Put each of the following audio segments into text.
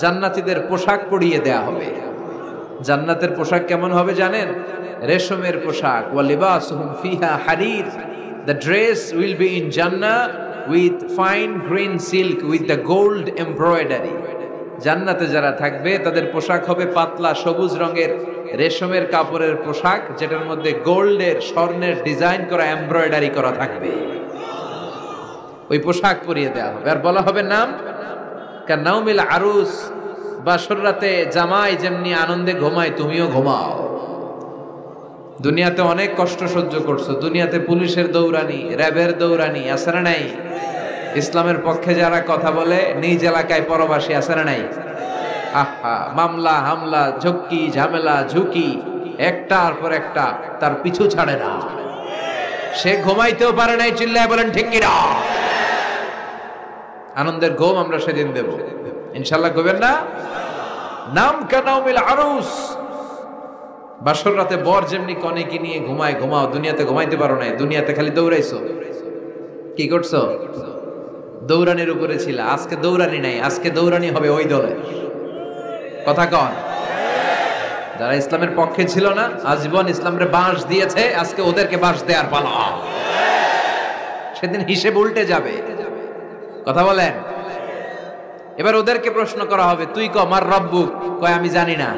জান্নাতীদের পোশাক পরিয়ে দেয়া হবে। জান্নাতের পোশাক কেমন হবে জানেন? রেশমের পোশাক। ওয়া লিবাসুহুম ফিহা হারির। The dress will be in Jannah with fine green silk with the gold embroidery. জান্নাতে যারা থাকবে তাদের পোশাক হবে পাতলা সবুজ রঙের রেশমের কাপড়ের পোশাক, যেটার মধ্যে গোল্ডের স্বর্ণের ডিজাইন করা এমব্রয়ডারি করা থাকবে। ওই পোশাক পরিয়ে দেওয়া হবে আর বলা হবে নাম কান্নাউমিল আরুস। বাসর রাতে জামাই যেমনি আনন্দে ঘুমায় তুমিও ঘুমাও। দুনিয়াতে অনেক কষ্ট সহ্য করছো, দুনিয়াতে পুলিশের দৌড়ানি, র্যাবের দৌড়ানি, আছে না নাই? ইসলামের পক্ষে যারা কথা বলে নিজ এলাকায় পরবাসী, আছে না নাই? আহা, মামলা হামলা, ঝক্কি ঝামেলা ঝুঁকি একটার পর একটা, তার পিছু ছাড়ে না। সে ঘুমাইতেও পারে নাই, চিল্লায় বলেন ঠিক কিনা? আনন্দের ঘুম আমরা সেদিন দেব ইনশাল্লাহ, ঘুমেন না? নাম কানাউমিল আরুস। বাসর রাতে বর যেমনি কনেকে নিয়ে ঘুমায় ঘুমাও। দুনিয়াতে ঘুমাইতে পারো নাই, দুনিয়াতে খালি দৌড়াইছো। কি করছো? দৌড়ানির উপরে ছিল। আজকে দৌড়ানি নাই, আজকে দৌড়ানি হবে ওই দলে। কথা কন। যারা ইসলামের পক্ষে ছিল না, আজীবন ইসলামের বাঁশ দিয়েছে, আজকে ওদেরকে বাঁশ দেওয়ার পালা। সেদিন হিসেব উল্টে যাবে। কথা বলেন। এবার ওদেরকে প্রশ্ন করা হবে, তুই ক মার রব্বুক? কয় আমি জানি না।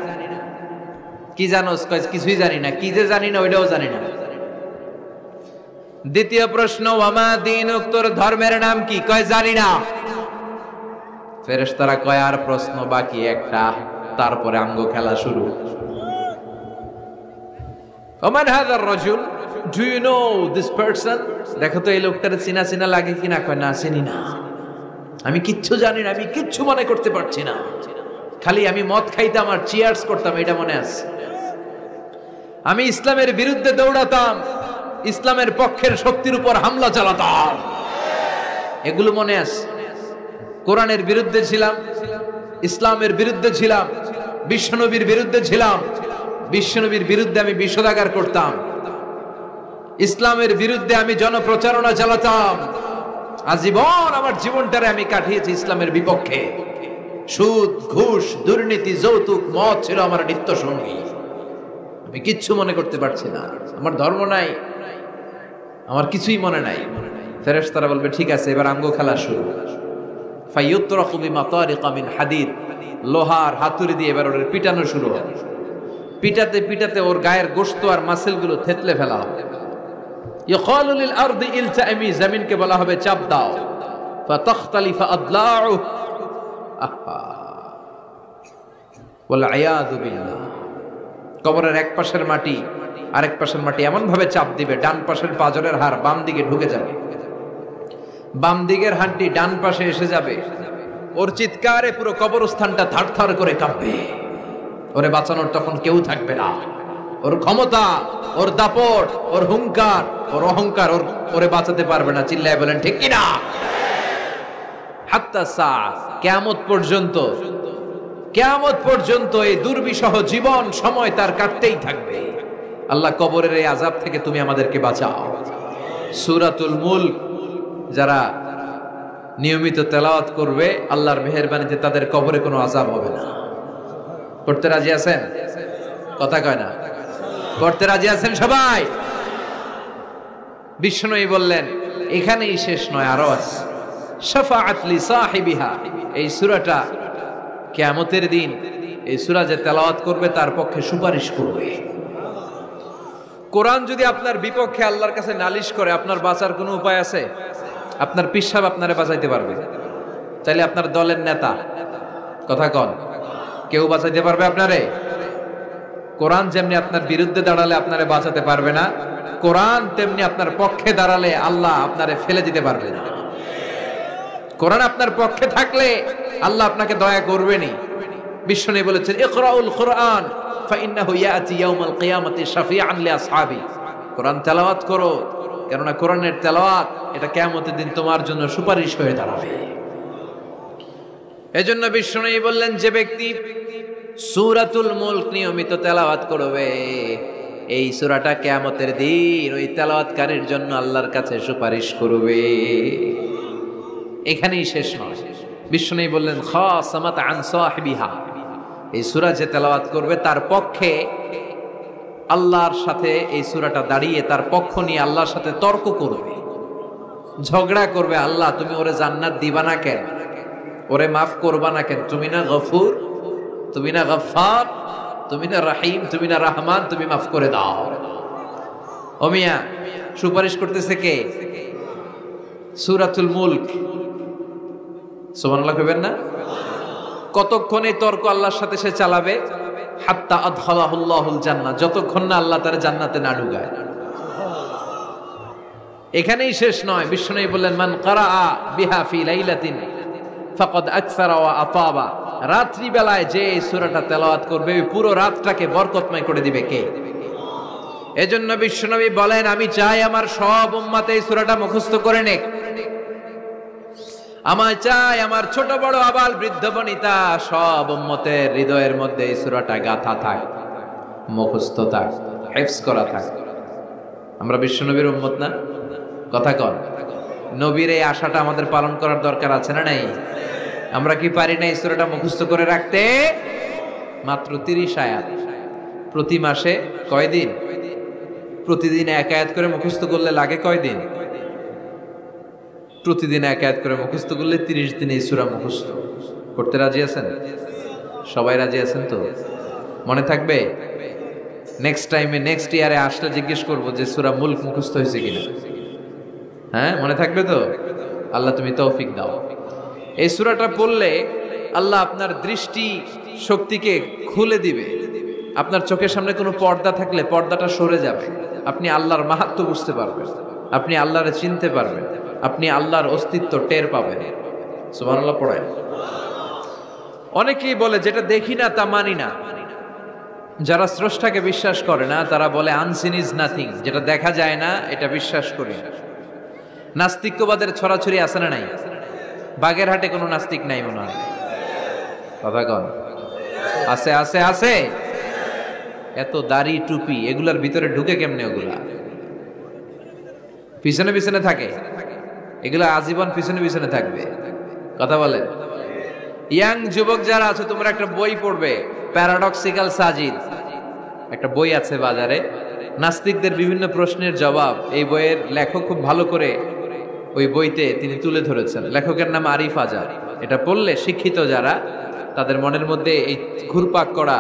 কি জানোস? কয় কিছুই জানি না। কি যে জানি না ওইটাও জানি না। দ্বিতীয় প্রশ্ন, ওয়ামা দীনুক? তোর ধর্মের নাম কি? কয় জানি না। ফেরেশতারা কয় আর প্রশ্ন বাকি একটা, তারপরে আঙ্গ খেলা শুরু। ওমান হাযার রাজুল? Do you know this person? দেখো তো এই লোকটার চিনা চিনা লাগে কিনা। কয় না, চিনি না, আমি কিচ্ছু জানি না, আমি কিচ্ছু মনে করতে পারছি না। খালি আমি মদ খাইতাম আর চিয়ার্স করতাম, এটা মনে আছে। আমি ইসলামের বিরুদ্ধে দৌড়াতাম, ইসলামের পক্ষের শক্তির উপর হামলা চালাতাম, এগুলো মনে আছে। কোরআনের বিরুদ্ধে ছিলাম, ইসলামের বিরুদ্ধে ছিলাম, বিশ্বনবীর বিরুদ্ধে ছিলাম। বিশ্বনবীর বিরুদ্ধে আমি বিষোদাগার করতাম, ইসলামের বিরুদ্ধে আমি জনপ্রচারণা চালাতাম। আজীবন আমার জীবনটারে আমি কাটিয়েছি ইসলামের বিপক্ষে। সুদ, ঘুষ, দুর্নীতি, যৌতুক, মদ ছিল আমার নিত্য সঙ্গী। আমি কিচ্ছু মনে করতে পারছি না, আমার ধর্ম নাই, আমার কিছুই মনে নাই। ফেরেশতারা বলবে ঠিক আছে, এবার আঙ্গ খেলা শুরু। ফায়ুতরাকু বিমাতারিকা মিন হাদিদ। লোহার হাতুড়ি দিয়ে এবার ওর পিটানো শুরু হবে। পিটাতে পিটাতে ওর গায়ের গোশত আর মাসেলগুলো থেতলে ফেলা হবে। ইয়কালু লিল আরদি ইলতাইমি, জমিনকে বলা হবে চাপ দাও। ফাতাখতালিফা আদলাউ। আহা ওয়াল আয়াযু বিল্লাহ। কবরের এক পাশের মাটি আরেক পাশের মাটি এমন ভাবে চাপ দিবে, ডান পাশের পাজরের হাড় বাম দিকে ঢুকে যাবে, বাম দিকের হাড়টি ডান পাশে এসে যাবে। ওর চিৎকারে পুরো কবরস্থানটা থারথার করে কাঁপবে। ওরে বাঁচানোর তখন কেউ থাকবে না। ওর ক্ষমতা, ওর দাপট, ওর হুঙ্কার, ওর অহংকার ওরে বাঁচাতে পারবে না। চিল্লায় বলেন ঠিক কিনা? হাত্তা সা, কিয়ামত পর্যন্ত, কিয়ামত পর্যন্ত এই দুর্বিষহ জীবন সময় তার কাটতেই থাকবে। আল্লাহ কবরের এই আযাব থেকে তুমি আমাদেরকে বাঁচাও। সূরাতুল মুলক যারা নিয়মিত তেলাওয়াত করবে, আল্লাহর মেহেরবানিতে তাদের কবরে কোনো আযাব হবে না। পড়তে রাজি আছেন? কথা কয় না। পড়তে রাজি আছেন সবাই? বিষ্ণুই বললেন এখানেই শেষ নয়, আরো আছে। শাফাআত লি সাহিবিহা, এই সূরাটা কিয়ামতের দিন এই সূরা যে তেলাওয়াত করবে তার পক্ষে সুপারিশ করবে। কোরআন যদি আপনার বিপক্ষে আল্লাহর কাছে নালিশ করে, আপনার বাঁচার কোনো উপায় আছে? আপনার পীর সাহেব আপনারে বাঁচাইতে পারবে? চাইলে আপনার দলের নেতা, কথা কন, কেউ বাঁচাইতে পারবে আপনারে? কোরআন যেমনি আপনার বিরুদ্ধে দাঁড়ালে আপনারে বাঁচাতে পারবে না, কোরআন তেমনি আপনার পক্ষে দাঁড়ালে আল্লাহ আপনারে ফেলে দিতে পারবে না। কোরআন আপনার পক্ষে থাকলে আল্লাহ আপনাকে দয়া করবেনই। বিশ্বনবী বলেছেন ইকরাউল কুরআন ফাইন্নাহু ইয়াতি ইয়াউমাল কিয়ামাতি শাফিআন লিআসহাবি। কোরআন তেলাওয়াত করো, কেননা কোরআনের তেলাওয়াত এটা কিয়ামতের দিন তোমার জন্য সুপারিশ হয়ে দাঁড়াবে। এজন্য বিশ্বনবী বললেন যে ব্যক্তি সূরাতুল মুলক নিয়মিত তেলাওয়াত করবে, এই সূরাটা কিয়ামতের দিন ওই তেলাওয়াতকারীর জন্য আল্লাহর কাছে সুপারিশ করবে। এখানেই শেষ নয়, বিষ্ণু বললেন খাসামাত আন সাহিবিহা, এই সূরা যে তেলাওয়াত করবে তার পক্ষে আল্লাহর সাথে এই সূরাটা দাঁড়িয়ে তার পক্ষ নিয়ে আল্লাহর সাথে তর্ক করবে, ঝগড়া করবে। আল্লাহ তুমি ওরে জান্নাত দিবা না কেন, ওরে মাফ করবা না কেন, তুমি না গফুর, তুমি না গফফার, তুমি না রহিম, তুমি না রহমান, তুমি মাফ করে দাও। ও মিয়া, সুপারিশ করতেছে কে? সূরাতুল মুলক। সুবহানাল্লাহ কইবেন না? কতক্ষণ এই তর্ক আল্লাহর সাথে সে চালাবে? হাত্তা আদখালাহুল্লাহুল জান্নাহ, যতক্ষণ না আল্লাহ তার জান্নাতে না ঢুকায়। এখানেই শেষ নয়, বিষ্ণু বললেন মান কারাআ বিহা ফি লাইলাতিন ফাকাদ আকসারা ওয়া আতাবা, রাত্রি বেলায় যে এই সূরাটা তেলাওয়াত করবে ওই পুরো রাতটাকে বরকতময় করে দিবে কে? এজন্য বিশ্বনবী বলেন আমি চাই আমার সব উম্মত এই সূরাটা মুখস্থ করে নেক। আমার চাই আমার ছোট বড় আবাল বৃদ্ধ বনিতা সব উম্মতের হৃদয়ের মধ্যে এই সূরাটা গাঁথা থাক, মুখস্থ থাক, হিফজ করা থাক। আমরা বিশ্বনবীর উম্মত না? কথা কন। নবীর এই আশাটা আমাদের পালন করার দরকার আছে না নাই? আমরা কি পারি না এই সূরাটা মুখস্থ করে রাখতে? মাত্র 30 আয়াত, প্রতি মাসে কয়দিন? প্রতিদিন এক আয়াত করে মুখস্থ করলে লাগে কয়দিন? প্রতিদিন এক আয়াত করে মুখস্থ করলে 30 দিনে এই সূরা মুখস্থ করতে রাজি আছেন? সবাই রাজি আছেন তো? মনে থাকবে? নেক্সট টাইমে নেক্সট ইয়ারে আসলে জিজ্ঞেস করবো যে সূরা মুলক মুখস্থ হয়েছে কিনা। হ্যাঁ, মনে থাকবে তো? আল্লাহ তুমি তৌফিক দাও। এই সূরাটা পড়লে আল্লাহ আপনার দৃষ্টি শক্তিকে খুলে দিবে। আপনার চোখের সামনে কোনো পর্দা থাকলে পর্দাটা সরে যাবে। আপনি আল্লাহর মাহাত্ম্য বুঝতে পারবেন, আপনি আল্লাহরে চিনতে পারবেন, আপনি আল্লাহর অস্তিত্ব টের পাবেন। সুবহানাল্লাহ পড়েন। অনেকেই বলে যেটা দেখি না তা মানি না। যারা স্রষ্টাকে বিশ্বাস করে না তারা বলে আনসিন ইজ নাথিং, যেটা দেখা যায় না এটা বিশ্বাস করি না। নাস্তিক্যবাদের ছড়াছড়ি আছে না নাই? বাগেরহাটে কোনো নাস্তিক নাই মনে হয়, কথা কন। আছে আছে আছে। এত দাড়ি টুপি এগুলার ভিতরে ঢুকে কেমনে? ওগুলা পিছনে পিছনে থাকে, এগুলা আজীবন পিছনে পিছনে থাকবে। কথা বলেন। ইয়াং যুবক যারা আছে তোমরা একটা বই পড়বে, প্যারাডক্সিক্যাল সাজিদ, একটা বই আছে বাজারে, নাস্তিকদের বিভিন্ন প্রশ্নের জবাব। এই বইয়ের লেখক খুব ভালো করে ওই বইতে তিনি তুলে ধরেছেন। লেখকের নাম আরিফ আজাদ। এটা পড়লে শিক্ষিত যারা তাদের মনের মধ্যে এই ঘুরপাক করা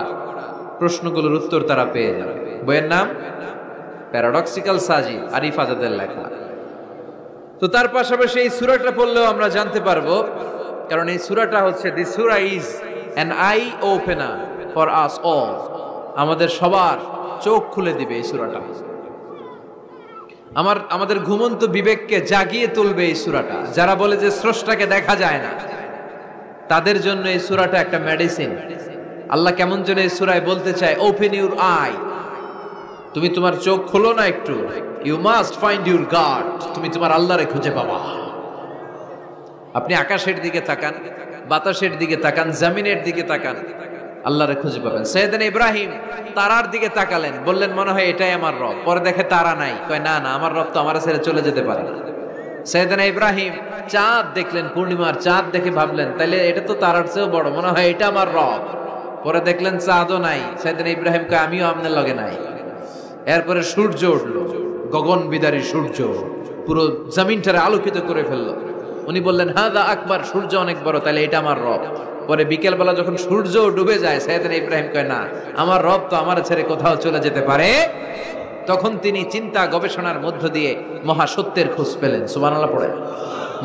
প্রশ্নগুলোর উত্তর তারা পেয়ে যাবে। বইয়ের নাম প্যারাডক্সিক্যাল সাজিদ, আরিফ আজাদের লেখা। তো তার পাশাপাশি এই সূরাটা পড়লেও আমরা জানতে পারবো, কারণ এই সূরাটা হচ্ছে দি সূরা is an eye opener for us all, আমাদের সবার চোখ খুলে দিবে এই সূরাটা। আমাদের ঘুমন্ত বিবেককে জাগিয়ে তুলবে এই সূরাটা। যারা বলে যে স্রষ্টাকে দেখা যায় না তাদের জন্য এই সূরাটা একটা মেডিসিন। আল্লাহ কেমন যেন এই সূরায় বলতে চায় ওপেন ইউর আই, তুমি তোমার চোখ খোলো না একটু, you must find your god, তুমি তোমার আল্লাহরে খুঁজে পাবা। আপনি আকাশের দিকে তাকান, বাতাসের দিকে তাকান, জমিনের দিকে তাকান, আল্লাহরে খুঁজে পাবেন। সাইয়েদনা ইব্রাহিম তারার দিকে তাকালেন, বললেন মনে হয় এটাই আমার রব। পরে দেখে তারা নাই, কয় না না, আমার রব তো আমার ছেড়ে চলে যেতে পারে না। সাইয়েদনা ইব্রাহিম চাঁদ দেখলেন, পূর্ণিমার চাঁদ দেখে ভাবলেন তাহলে এটা তো তারার চেয়েও বড়, মনে হয় এটা আমার রব। পরে দেখলেন চাঁদও নাই, সাইয়েদনা ইব্রাহিম কয় আমিও আপনার লগে নাই। এরপরে সূর্য উঠলো, গগন বিদারী সূর্য পুরো জমিনটারে আলোকিত করে ফেললো। উনি বললেন হাদা আকবার, সূর্য অনেক বড়, তাহলে এটা আমার রব। পরে বিকেল বেলা যখন সূর্য ডুবে যায়, সাইয়েদনা ইব্রাহিম কয় না, আমার রব তো আমার ছেড়ে কোথাও চলে যেতে পারে। তখন তিনি চিন্তা গবেষণার মধ্য দিয়ে মহাসত্যের খোঁজ পেলেন। সুবহানাল্লাহ পড়ে।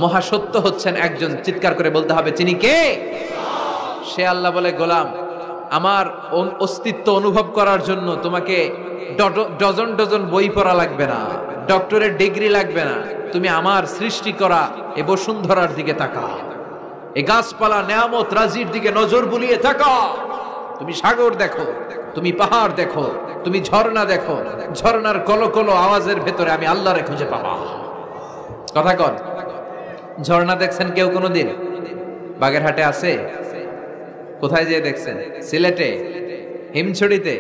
মহাসত্য হচ্ছেন একজন, চিৎকার করে বলতে হবে তিনি কে? সে আল্লাহ বলে গোলাম, আমার অস্তিত্ব অনুভব করার জন্য তোমাকে ডজন ডজন বই পড়া লাগবে না, ডক্টরের ডিগ্রি লাগবে না। তুমি আমার সৃষ্টি করা এ বসুন্ধরার দিকে তাকাও, এই গাছপালা নেয়ামত রাজির দিকে নজর বুলিয়ে তাকাও। তুমি সাগর দেখো, তুমি পাহাড় দেখো, তুমি ঝর্ণা দেখো, ঝর্ণার কলকলো আওয়াজের ভেতরে আমি আল্লাহরে খুঁজে পাবা। কথা কন। ঝর্ণা দেখছেন কেউ কোনোদিন? বাগেরহাটে আছে? কোথায় যেয়ে দেখছেন? সিলেটে, হিমছড়িতে।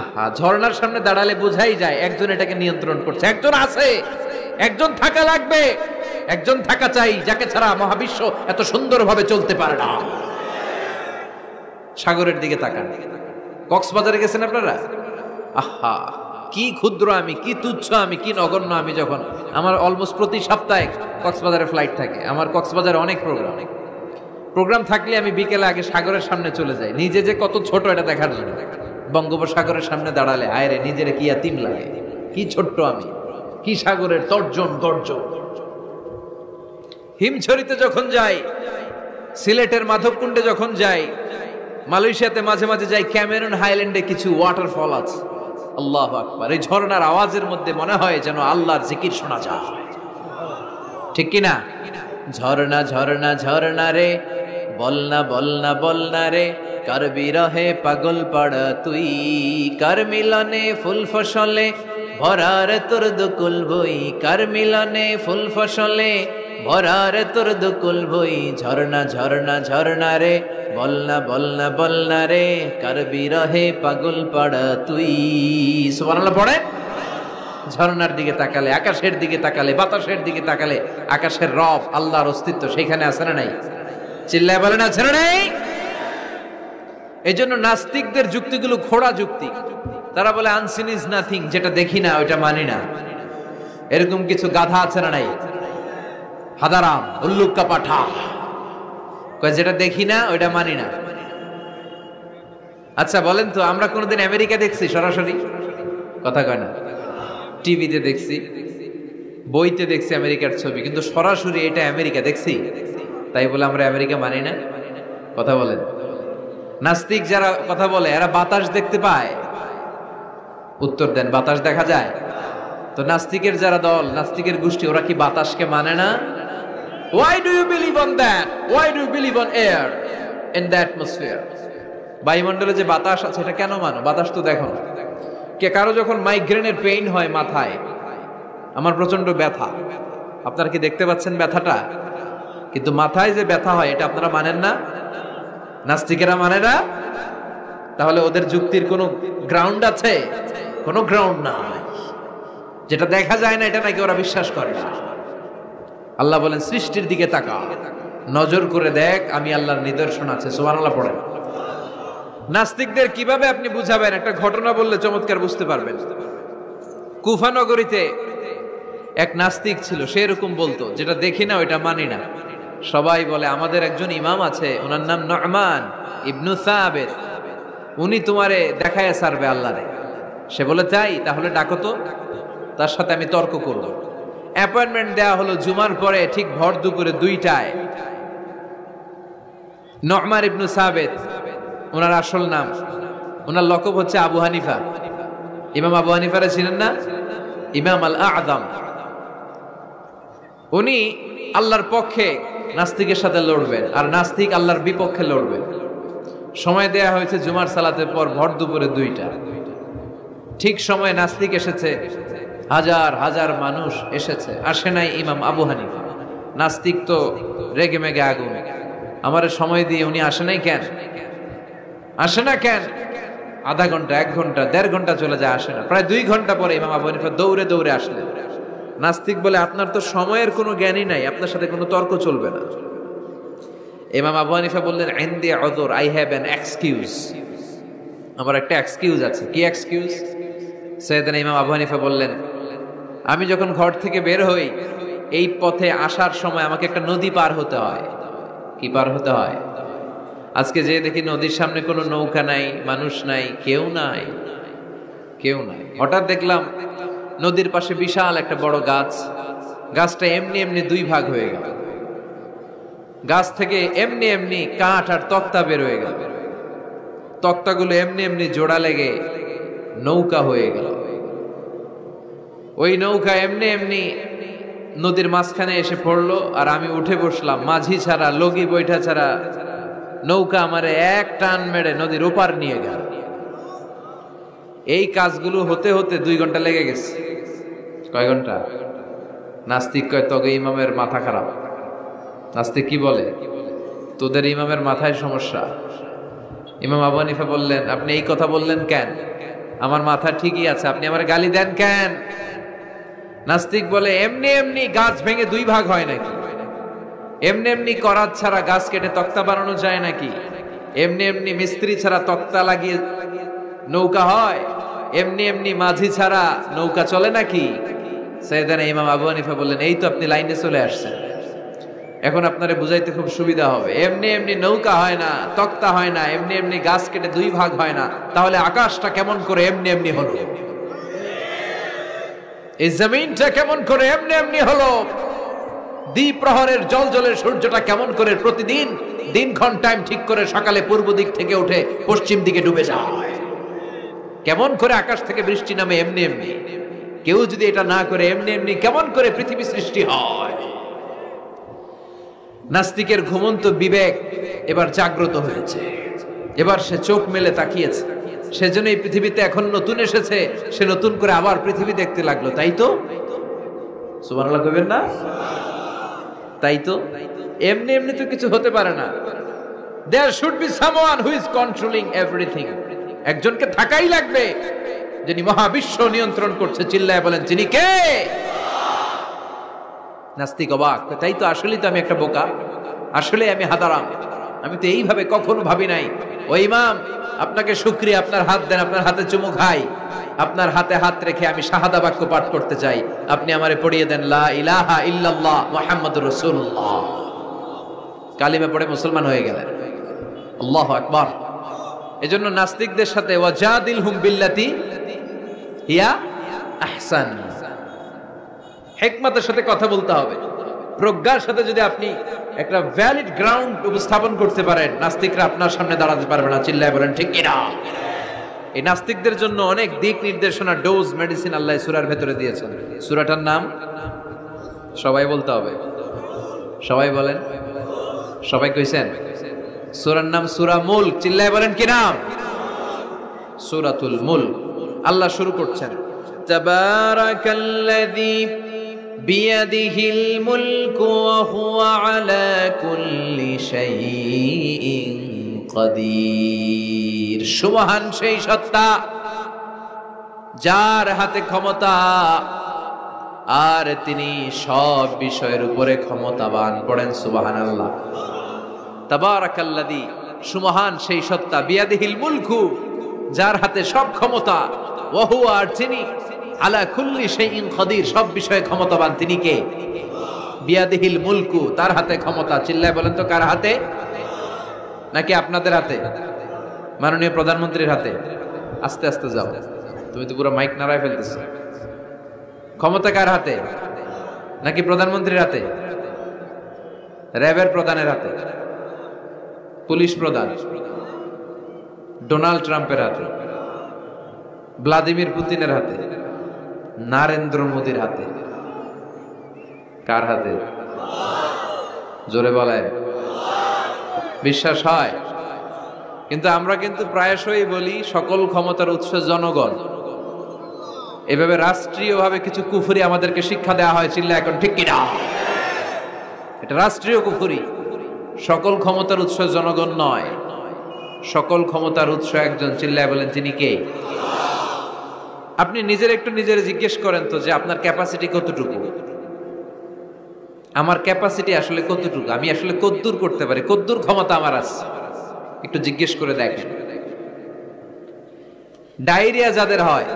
আহা, ঝর্ণার সামনে দাঁড়ালে বোঝাই যায় একজন এটাকে নিয়ন্ত্রণ করছে, একজন আছে, একজন থাকা লাগবে। একজন থাকা চাই যাকে ছাড়া মহাবিশ্ব এত সুন্দরভাবে চলতে পারে না। সাগরের দিকে তাকান। কক্সবাজারে গেছেন আপনারা? আহা, কি ক্ষুদ্র আমি, কি তুচ্ছ আমি, কি নগণ্য আমি। যখন আমার অলমোস্ট প্রতি সপ্তাহে কক্সবাজারে ফ্লাইট থাকে, আমার কক্সবাজারে অনেক প্রোগ্রাম থাকলে আমি বিকেলে আগে সাগরের সামনে চলে যাই, নিজে যে কত ছোট এটা দেখার জন্য। বঙ্গোপসাগরের সামনে দাঁড়ালে আয় রে, নিজের কি ইয়াতিম লাগে, কি ছোট্ট আমি, কি সাগরের গর্জন। হিমছড়িতে যখন যাই, সিলেটের মাধবকুণ্ডে যখন যাই, মালয়েশিয়াতে মাঝে মাঝে যাই, ক্যামেরন হাইল্যান্ডে কিছু ওয়াটারফল আছে। আল্লাহু আকবার, এই ঝর্ণার আওয়াজের মধ্যে মনে হয় যেন আল্লাহর জিকির শোনা যায়, ঠিক কিনা? ঝর্ণা ঝর্ণা ঝর্ণা রে, বলনা বলনা বলনা রে, কার বিরহে পাগল পাড়া তুই, কার মিলনে ফুল ফসলে ভরার তোর দুকুল বই, কার মিলনে ফুল ফসলে ভরার তোর দুকুল বই। ঝর্ণা ঝর্ণা ঝর্ণা রে, বলনা বলনা বলনা রে, কার বিরহে পাগল পাড়া তুই। সুবহানাল্লাহ পড়ে। ঝর্ণার দিকে তাকালে, আকাশের দিকে তাকালে, বাতাসের দিকে তাকালে আকাশের রব আল্লাহর অস্তিত্ব সেখানে আছে না নাই? চিল্লায় বলেন আছে না নাই? এই জন্য নাস্তিকদের যুক্তিগুলো খোড়া যুক্তি। তারা বলে আনসিন ইজ নাথিং, যেটা দেখি না ওইটা মানি না। এরকম কিছু গাধা আছে না নাই? হাদারাম, উল্লুক্কা পাঠা, কয় যেটা দেখি না ওইটা মানি না। আচ্ছা বলেন তো, আমরা কোনোদিন আমেরিকা দেখছি সরাসরি? কথা কয় না। টিভিতে দেখছি, বইতে দেখছি আমেরিকার ছবি, কিন্তু সরাসরি এটা আমেরিকা দেখছি? তাই বলে আমরা আমেরিকা মানি না? কথা বলেন। নাস্তিক যারা কথা বলে এরা বাতাস দেখতে পায়? উত্তর দেন, বাতাস দেখা যায়? তো নাস্তিকের যারা দল, নাস্তিকের গোষ্ঠী, ওরা কি বাতাসকে মানে না? Why do you believe on that? Why do you believe on air in the atmosphere? বায়ুমণ্ডলে যে বাতাস আছে এটা কেন মানো? বাতাস তো দেখো না। কে কারো যখন মাইগ্রেনের পেইন হয় মাথায়, আমার প্রচন্ড ব্যথা, আপনারা কি দেখতে পাচ্ছেন ব্যথাটা? কিন্তু মাথায় যে ব্যথা হয় এটা আপনারা মানেন না, নাস্তিকেরা মানে না। তাহলে ওদের যুক্তির কোনো গ্রাউন্ড আছে? কোনো গ্রাউন্ড নাই। যেটা দেখা যায় না এটা নাকি ওরা বিশ্বাস করে না। আল্লাহ বলেন সৃষ্টির দিকে তাকা, নজর করে দেখ, আমি আল্লাহর নিদর্শন আছে। সুবহানাল্লাহ পড়েন। নাস্তিকদের কিভাবে আপনি বুঝাবেন? একটা ঘটনা বললে চমৎকার বুঝতে পারবেন। কুফা নগরীতে এক নাস্তিক ছিল, সে এরকম বলতো, যেটা দেখি না ওইটা মানি না। সবাই বলে আমাদের একজন ইমাম আছে, ওনার নাম নু'মান ইবনু সাবিত, উনি তোমারে দেখায় সারবে আল্লাহরে। সে বলে তাই? তাহলে ডাকো তো, তার সাথে আমি তর্ক করব। অ্যাপয়েন্টমেন্ট দেয়া হলো জুমার পরে ঠিক ভর দুপুরে 2টায়। নু'মান ইবনু সাবিত ওনার আসল নাম, ওনার লকব হচ্ছে আবু হানিফা। ইমাম আবু হানিফারে ছিলেন না? ইমাম আল আযম। উনি আল্লাহর পক্ষে নাস্তিকের সাথে লড়বেন, আর নাস্তিক আল্লাহর বিপক্ষে লড়বেন। সময় দেয়া হয়েছে জুমার সালাতের পর ভর দুপুরে 2টা। ঠিক সময় নাস্তিক এসেছে, হাজার হাজার মানুষ এসেছে, আসে নাই ইমাম আবু হানিফা। নাস্তিক তো রেগে মেগে আগুন, আমারে সময় দিয়ে উনি আসে নাই কেন? আসে না কেন? আধা ঘন্টা, 1 ঘন্টা, 1.5 ঘন্টা চলে যায়, আসে না। প্রায় 2 ঘন্টা পরে ইমাম আবু হানিফা দৌড়ে দৌড়ে আসলেন। নাস্তিক বলে আপনার তো সময়ের কোনো জ্ঞানই নাই, আপনার সাথে কোনো তর্ক চলবে না। ইমাম আবু হানিফা বললেন ইনদি উযর, আই হ্যাভ অ্যান এক্সকিউজ, আমার একটা এক্সকিউজ আছে। কি এক্সকিউজ? সাইয়েদনা ইমাম আবু হানিফা বললেন, আমি যখন ঘর থেকে বের হই, এই পথে আসার সময় আমাকে একটা নদী পার হতে হয়। কি পার হতে হয়? আজকে যে দেখি নদীর সামনে কোনো নৌকা নাই, মানুষ নাই, কেউ নাই, কেউ নাই। হঠাৎ দেখলাম নদীর পাশে বিশাল একটা বড় গাছ, গাছটা এমনি এমনি 2 ভাগ হয়ে গেল। গাছ থেকে এমনি এমনি কাঠ আর তক্তা বের হয়ে গেল, তক্তাগুলো এমনি এমনি জোড়া লেগে নৌকা হয়ে গেল। ওই নৌকা এমনি এমনি নদীর মাঝখানে এসে পড়লো, আর আমি উঠে বসলাম। মাঝি ছাড়া, লগি বৈঠা ছাড়া নৌকা আমারে এক টান মেরে নদীর ওপার নিয়ে গেল। এই কাজগুলো হতে হতে 2 ঘন্টা লেগে গেছে। কয় ঘন্টা? নাস্তিক কয় তবে ইমামের মাথা খারাপ। নাস্তিক কি বলে? তোদের ইমামের মাথায় সমস্যা। ইমাম আবু হানিফা বললেন, আপনি এই কথা বললেন কেন? আমার মাথা ঠিকই আছে, আপনি আমার গালি দেন কেন? নাস্তিক বলে এমনি এমনি গাছ ভেঙে দুই ভাগ হয় নাকি? এমনি এমনি করাত ছাড়া গাছ কেটে তক্তা বানানো যায় নাকি? এমনি এমনি মিস্ত্রি ছাড়া তক্তা লাগিয়ে নৌকা হয়? এমনি এমনি মাঝি ছাড়া নৌকা চলে নাকি? সাইয়েদানা ইমাম আবু হানিফা বললেন, এই তো আপনি লাইনে চলে আসছেন, এখন আপনারে বুঝাইতে খুব সুবিধা হবে। এমনি এমনি নৌকা হয় না, তক্তা হয় না, এমনি এমনি গাছ কেটে দুই ভাগ হয় না, তাহলে আকাশটা কেমন করে এমনি এমনি হলো? এই জমিনটা কেমন করে এমনি এমনি হলো? দ্বিপ্রহরের জলজলের সূর্যটা কেমন করে প্রতিদিন দিনক্ষণ টাইম ঠিক করে সকালে পূর্ব দিক থেকে উঠে পশ্চিম দিকে ডুবে যায়? কেমন করে আকাশ থেকে বৃষ্টি নামে এমনি এমনি? কেউ যদি এটা না করে এমনি এমনি কেমন করে পৃথিবী সৃষ্টি হয়? নাস্তিকের ঘুমন্ত বিবেক এবার জাগ্রত হয়েছে, এবার সে চোখ মেলে তাকিয়েছে। সেজন্য এই পৃথিবীতে এখন নতুন এসেছে, সে নতুন করে আবার পৃথিবী দেখতে লাগলো। তাই তো সুবহানাল্লাহ কইবেন না? তাই তো এমনি এমনি তো কিছু হতে পারে না। There should be someone who is controlling everything. একজনকে থাকাই লাগবে যিনি মহাবিশ্ব নিয়ন্ত্রণ করছে। চিল্লায় বলেন, যিনি কে? নাস্তিক অবাক, তাই তো, আসলেই তো আমি একটা বোকা, আসলে আমি হাদারাম, আমি তো এইভাবে কখনো ভাবি নাই। ও ইমাম, আপনাকে শুকরিয়া, আপনার হাত দেন, আপনার হাতে চুমু খাই, আপনার হাতে হাত রেখে আমি শাহাদা বাক্য পাঠ করতে চাই, আপনি আমারে পড়িয়ে দেন লা ইলাহা ইল্লাল্লাহ মুহাম্মাদুর রাসূলুল্লাহ। কালিমা পড়ে মুসলমান হয়ে গেলেন। আল্লাহু আকবার। এজন্য নাস্তিকদের সাথে ওয়াজাদিলহুম বিল্লাতি হিয়া আহসান, হিকমতের সাথে কথা বলতে হবে, প্রজ্ঞার সাথে। যদি আপনি একটা ভ্যালিড গ্রাউন্ড উপস্থাপন করতে পারেন, নাস্তিকরা আপনার সামনে দাঁড়াতে পারবে না। চিল্লায় বলেন ঠিক কিনা? এই নাস্তিকদের জন্য অনেক দিক নির্দেশনা, ডোজ, মেডিসিন আল্লাহ সূরার ভেতরে দিয়েছেন। সূরাটার নাম সবাই বলতে হবে। সবাই বলেন, সবাই কইছেন? সূরার নাম সূরা মুলক। চিল্লায় বলেন কি নাম? সূরাতুল মুলক। আল্লাহ শুরু করছেন, তাবারাকাল্লাযী বিয়াদিহিল মুলকু ওয়া হুয়া আলা কুল্লি শাইইন কাদির। সুবহান সেই সত্তা যার হাতে ক্ষমতা, আর তিনি সব বিষয়ের উপরে ক্ষমতাবান। পড়েন সুবহানাল্লাহ। তাবারাকাল্লাযী, সুবহান সেই সত্তা, বিয়াদিহিল মুলকু, যার হাতে সব ক্ষমতা, ওয়া হুয়া, আর তিনি, আলা কুল্লি শাইইন কাদির, সব বিষয়ে ক্ষমতাবান। তিনি কে? বিয়াদিহিল মুলকু, তার হাতে ক্ষমতা। চিল্লায় বলেন তো, কার হাতে? নাকি আপনাদের হাতে? মাননীয় প্রধানমন্ত্রীর হাতে? আস্তে আস্তে যাও, তুমি তো পুরো মাইক নাড়ায় ফেলতেছো। ক্ষমতা কার হাতে? নাকি প্রধানমন্ত্রীর হাতে? র্যাবের প্রধানের হাতে? পুলিশ প্রধান ডোনাল্ড ট্রাম্পের হাতে? ভ্লাদিমির পুতিনের হাতে? নরেন্দ্র মোদির হাতে? কার হাতে? জোরে বলেন। বিশ্বাস হয়? কিন্তু আমরা কিন্তু প্রায়শই বলি সকল ক্ষমতার উৎস জনগণ। এভাবে রাষ্ট্রীয়ভাবে কিছু কুফরি আমাদেরকে শিক্ষা দেওয়া হয়। চিল্লা এখন ঠিক কিনা? এটা রাষ্ট্রীয় কুফরি। সকল ক্ষমতার উৎস জনগণ নয়, সকল ক্ষমতার উৎস একজন। চিল্লায় বলেন, তিনি কে? আপনি নিজের একটু নিজের জিজ্ঞেস করেন তো, যে আপনার ক্যাপাসিটি কতটুকু? আমার ক্যাপাসিটি আসলে কতটুকু? আমি আসলে কদ্দুর করতে পারি, কদ্দুর ক্ষমতা আমার আছে? একটু জিজ্ঞেস করে দেখেন। ডায়রিয়া যাদের হয়,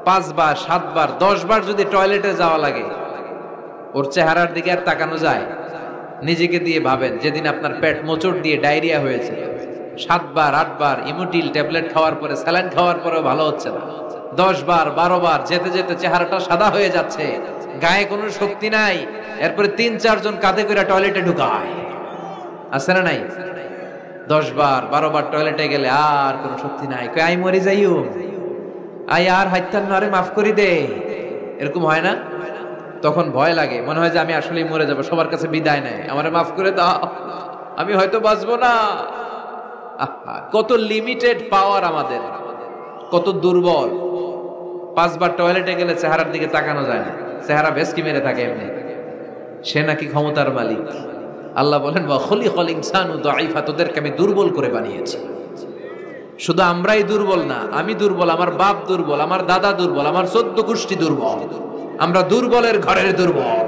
5 বার 7 বার 10 বার যদি টয়লেটে যাওয়া লাগে, ওর চেহারার দিকে আর তাকানো যায়? নিজেকে দিয়ে ভাবেন, যেদিন আপনার পেট মোচড় দিয়ে ডায়রিয়া হয়েছে, 7 বার 8 বার ইমোটিল ট্যাবলেট খাওয়ার পরে, স্যালাইন খাওয়ার পরেও ভালো হচ্ছে না, 10 বার 12 বার যেতে যেতে চেহারাটা সাদা হয়ে যাচ্ছে, গায়ে কোনো শক্তি নাই, এরপরে 3-4 জন কাঁধে করে টয়লেটে ঢুকায়, আছে না নাই? 10 বার 12 বার টয়লেটে গেলে আর কোনো শক্তি নাই, কই আই মরি যাইও, আই আর হাইতান নারে মাফ করি দে, এরকম হয় না? তখন ভয় লাগে, মনে হয় যে আমি আসলেই মরে যাব, সবার কাছে বিদায় নেয়, আমারে মাফ করে দাও, আমি হয়তো বাঁচবো না। কত লিমিটেড পাওয়ার আমাদের, কত দুর্বল। 5 বার টয়লেটে গেলে চেহারার দিকে তাকানো যায় না, চেহারা ভেস্কি মেরে থাকে এমনি। সে নাকি ক্ষমতার মালিক। আল্লাহ বলেন, ওয়া খুলিকাল ইনসানু দাঈফা, তোদেরকে আমি দুর্বল করে বানিয়েছি। শুধু আমরাই দুর্বল না, আমি দুর্বল, আমার বাপ দুর্বল, আমার দাদা দুর্বল, আমার 14 গোষ্ঠী দুর্বল। আমরা দুর্বলের ঘরের দুর্বল,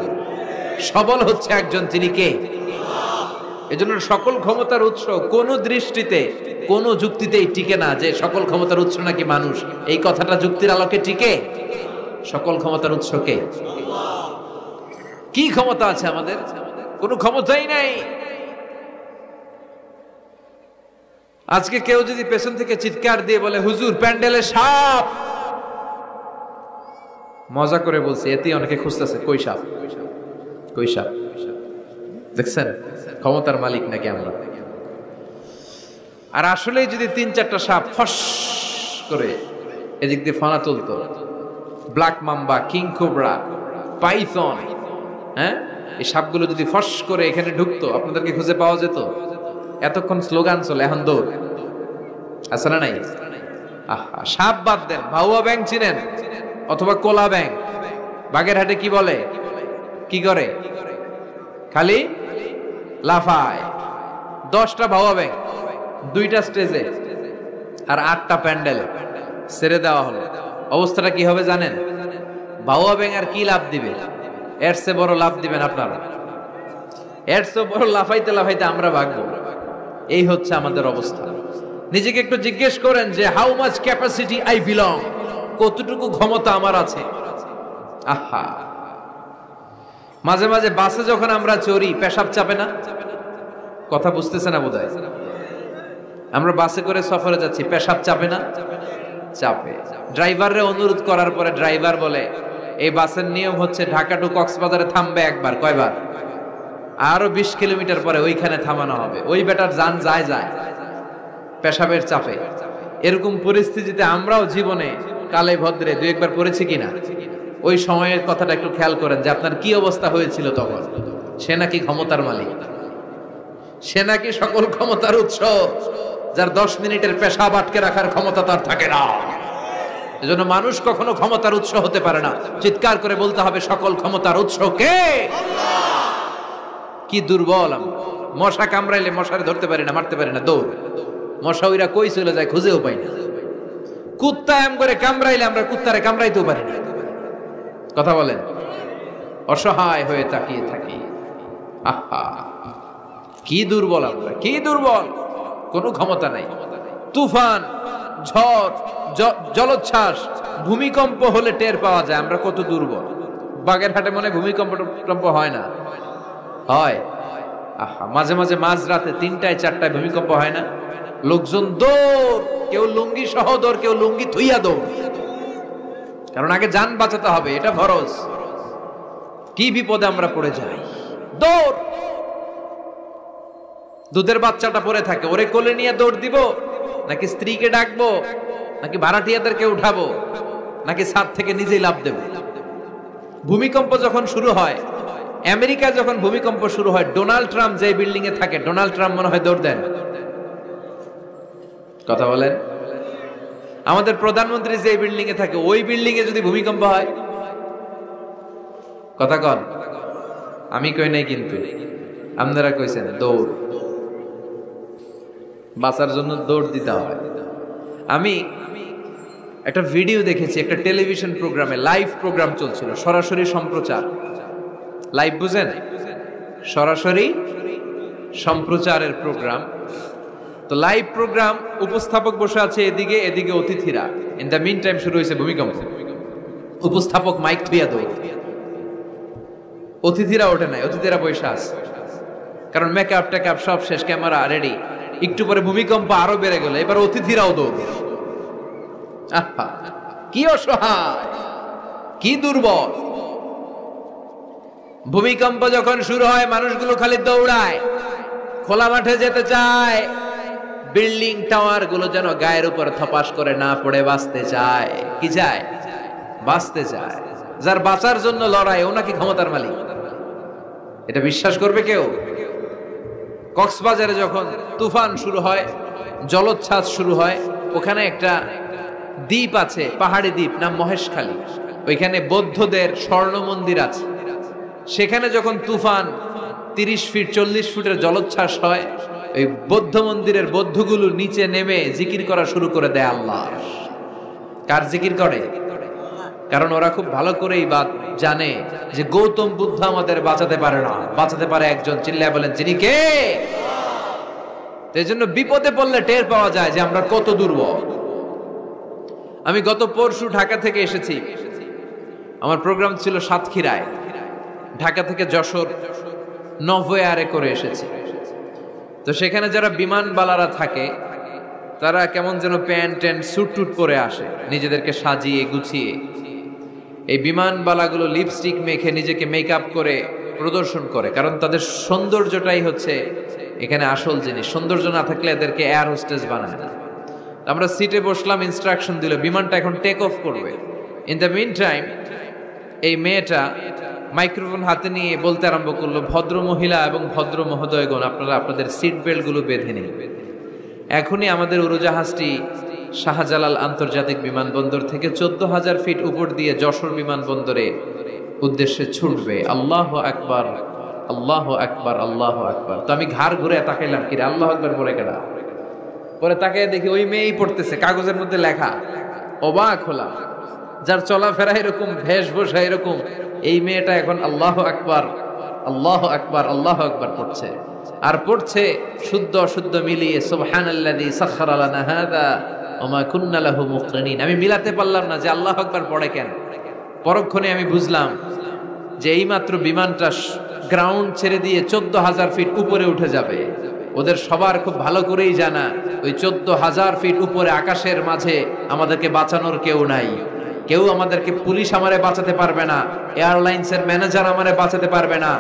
সবল হচ্ছে একজন, তিনি কে? এজন্য সকল ক্ষমতার উৎস কোন দৃষ্টিতে কোন যুক্তিতেই টিকে না যে সকল ক্ষমতার উৎস নাকি মানুষ। এই কথাটা যুক্তির আলোকে টিকে? সকল ক্ষমতার উৎস কে? কি ক্ষমতা আছে আমাদের? কোনো ক্ষমতাই নাই। আজকে কেউ যদি পেছন থেকে চিৎকার দিয়ে বলে হুজুর প্যান্ডেলে সাপ, মজা করে বলছে, এতেই অনেকে খুঁজতেছে কই সাপ, কই সাপ। দেখছেন ক্ষমতার মালিক নাকি আমরা? আর আসলে যদি 3-4টা সাপ ফস করে এদিক দিয়ে ফানা তুলতো, black mamba, king cobra, python, হ্যাঁ, এই সাপগুলো যদি ফস করে এখানে ঢুকতো, আপনাদেরকে খুঁজে পাওয়া যেত? এতক্ষণ স্লোগান চলে, এখন দৌড়। আছে না নাই? আহা, সাপ বাদ দেন, ভাউয়া ব্যাং চিনেন অথবা কোলা ব্যাং? বাগেরহাটে কি বলে, কি করে? খালি লাফায়। 10টা ভাউয়া ব্যাং 2টা স্টেজে আর 8টা প্যান্ডেলে ছেড়ে দেওয়া হলো, অবস্থাটা কি হবে জানেন? ভাউয়া ব্যাং আর কি লাভ দিবে? এর চেয়ে বড় লাভ দিবেন আপনারা। এর চেয়ে বড় লাফাইতে লাফাইতে আমরা ভাগবো। এই হচ্ছে আমাদের অবস্থা। নিজেকে একটু জিজ্ঞেস করেন যে how much capacity I belong, কতটুকু ক্ষমতা আমার আছে। আহা, মাঝে মাঝে বাসে যখন আমরা চড়ি পেশাব চাপে না? কথা বুঝতেছে না বোধহয়। আমরা বাসে করে সফরে যাচ্ছি, পেশাব চাপে না? চাপে। ড্রাইভাররে অনুরোধ করার পরে ড্রাইভার বলে এই বাসের নিয়ম হচ্ছে ঢাকা টু কক্সবাজারে থামবে একবার। কয়বার? আরো 20 কিলোমিটার পরে ওইখানে থামানো হবে। ওই বেটার যান যায় যায় পেশাবের চাপে। এরকম পরিস্থিতিতে আমরাও জীবনে কালে ভদ্রে 2-1বার পড়েছি কিনা? ওই সময়ের কথাটা একটু খেয়াল করেন যে আপনার কি অবস্থা হয়েছিল তখন। সে নাকি ক্ষমতার মালিক, সে নাকি সকল ক্ষমতার উৎস, যার 10 মিনিটের পেশাব আটকে রাখার ক্ষমতা তার থাকে না। এজন্য মানুষ কখনো ক্ষমতার উৎস হতে পারে না। চিৎকার করে বলতে হবে সকল ক্ষমতার উৎস কে? কি দুর্বল আমরা। মশা কামড়াইলে মশারে ধরতে পারি না, মারতে পারি না, দৌড়। মশা ওইরা কই চলে যায় খুঁজেও পাই না। কুত্তা এম করে কামড়াইলে আমরা কুত্তারে কামড়াইতেও পারি না। কথা বলেন, অসহায় হয়ে তাকিয়ে থাকি। আহা, কি দুর্বল আমরা, কি দুর্বল। কোনো ক্ষমতা নাই। তুফান, ঝড়, জলোচ্ছ্বাস, ভূমিকম্প হলে টের পাওয়া যায় আমরা কত দুর্বল। বাগেরহাটে মনে ভূমিকম্প হয় না? হয়। আহা, মাঝে মাঝে মাঝরাতে 3টায় 4টায় ভূমিকম্প হয় না? লোকজন দৌড়, কেউ লুঙ্গি সহ দৌড়, কেউ লুঙ্গি থুইয়া দৌড়, কারণ আগে জান বাঁচাতে হবে, এটা ফরজ। কি বিপদে আমরা পড়ে যাই, দৌড়। দুধের বাচ্চাটা পড়ে থাকে, ওরে কোলে নিয়ে দৌড় দিব, নাকি স্ত্রীকে ডাকবো, নাকি ভাড়াটিয়াদেরকে উঠাবো, নাকি ছাদ থেকে নিজেই লাফ দেব? ভূমিকম্প যখন শুরু হয়, আমেরিকা যখন ভূমিকম্প শুরু হয়, ডোনাল্ড ট্রাম্প যে বিল্ডিং এ থাকে, ডোনাল্ড ট্রাম্প মনে হয় দৌড় দেন। কথা বলেন। আমাদের প্রধানমন্ত্রী যে বিল্ডিং এ থাকে, ওই বিল্ডিং এ যদি ভূমিকম্প হয়, কথা কন। আমি কই নাই কিন্তু, আপনারা কইছেন। দৌড়, বাঁচার জন্য দৌড় দিতে হয়। আমি একটা ভিডিও দেখেছি, একটা টেলিভিশন প্রোগ্রামে, লাইভ প্রোগ্রাম চলছিল, সরাসরি সম্প্রচার। লাইভ বুঝেন? সরাসরি সম্প্রচারের প্রোগ্রাম। তো লাইভ প্রোগ্রাম, উপস্থাপক বসে আছে এদিকে, এদিকে অতিথিরা। ইন দ্য মিন টাইম শুরু হয়েছে ভূমিকম্প। উপস্থাপক মাইক থুইয়া দৌড়, অতিথিরা ওঠে নাই, অতিথিরা বসে আছে, কারণ মেকআপ টেকআপ সব শেষ, ক্যামেরা রেডি। একটু পরে ভূমিকম্প আরো বেড়ে গেল, এবার অতিথিরাও দৌড়। আহা, কি অসহায়, কি দুর্বল। ভূমিকম্প যখন শুরু হয়, মানুষগুলো খালি দৌড়ায়, খোলা মাঠে যেতে চায়। বিল্ডিং টাওয়ার গুলো যেন গায়ের উপর থপাস করে না পড়ে বাঁচতে চায়। কি চায়? বাঁচতে চায়। যার বাঁচার জন্য লড়াই, ও নাকি ক্ষমতার মালিক। এটা বিশ্বাস করবে কেউ? কক্সবাজারে যখন তুফান শুরু হয়, জলোচ্ছ্বাস শুরু হয়, ওখানে একটা দ্বীপ আছে, পাহাড়ি দ্বীপ, নাম মহেশখালী। ওইখানে বৌদ্ধদের স্বর্ণ মন্দির আছে। সেখানে যখন তুফান 30 ফিট 40 ফুটের জলোচ্ছ্বাস হয়, ওই বৌদ্ধ মন্দিরের বৌদ্ধগুলো নিচে নেমে জিকির করা শুরু করে দেয় আল্লাহ। কার জিকির করে? কারণ ওরা খুব ভালো করেই জানে যে গৌতম বুদ্ধ আমাদের বাঁচাতে পারে না, বাঁচাতে পারে একজন। চিল্লায় বলেন যিনি কে? এই জন্য বিপদে পড়লে টের পাওয়া যায় যে আমরা কত দুর্বল। আমি গত পরশু ঢাকা থেকে এসেছি, আমার প্রোগ্রাম ছিল সাতক্ষীরায়। ঢাকা থেকে যশোর নভোয়ারে করে এসেছি। তো সেখানে যারা বিমানবালারা থাকে তারা কেমন যেন প্যান্ট ট্যান্ট স্যুট টুট পরে আসে, নিজেদেরকে সাজিয়ে গুছিয়ে। এই বিমানবালাগুলো লিপস্টিক মেখে নিজেকে মেকআপ করে প্রদর্শন করে, কারণ তাদের সৌন্দর্যটাই হচ্ছে এখানে আসল জিনিস। সৌন্দর্য না থাকলে এদেরকে এয়ার হোস্টেস বানায় না। আমরা সিটে বসলাম, ইনস্ট্রাকশন দিল বিমানটা এখন টেক অফ করবে। ইন দ্য মিন টাইম এই মেয়েটা মাইক্রোফোন হাতে নিয়ে বলতে আরম্ভ করলো, ভদ্র মহিলা এবং ভদ্র মহোদয়গণ, আপনারা আপনাদের সিট বেল্ট গুলো বেঁধে নিন। এখনই আমাদের উড়োজাহাজটি শাহজালাল আন্তর্জাতিক বিমানবন্দর থেকে 14,000 ফিট উপর দিয়ে যশোর বিমানবন্দরে উদ্দেশ্যে ছুটবে। আল্লাহু আকবার, আল্লাহু আকবার, আল্লাহু আকবার। তো আমি ঘাড় ঘুরে তাকাইলাম, কিরে আল্লাহু আকবার পরে কেডা? পরে তাকাই দেখি ওই মেয়েই পড়তেছে, কাগজের মধ্যে লেখা। অবাক হলাম, যার চলাফেরা এরকম, বেশভূষা এরকম, এই মেয়েটা এখন আল্লাহু আকবার, আল্লাহু আকবার, আল্লাহু আকবার পড়ছে। আর পড়ছে শুদ্ধ অশুদ্ধ মিলিয়ে, সুবহানাল্লাযী সাখখারা লানা হাযা ওয়া মা কুন্না লাহু মুকরিনিন। আমি মিলাতে পারলাম না যে আল্লাহু আকবার পড়ে কেন। পরক্ষণে আমি বুঝলাম যে এইমাত্র বিমানটা গ্রাউন্ড ছেড়ে দিয়ে 14,000 ফিট উপরে উঠে যাবে। ওদের সবার খুব ভালো করেই জানা, ওই 14,000 ফিট উপরে আকাশের মাঝে আমাদেরকে বাঁচানোর কেউ নাই। কেউ আমাদেরকে, পুলিশ আমারে বাঁচাতে পারবে না, এয়ারলাইন্সের ম্যানেজার আমারে বাঁচাতে পারবে না,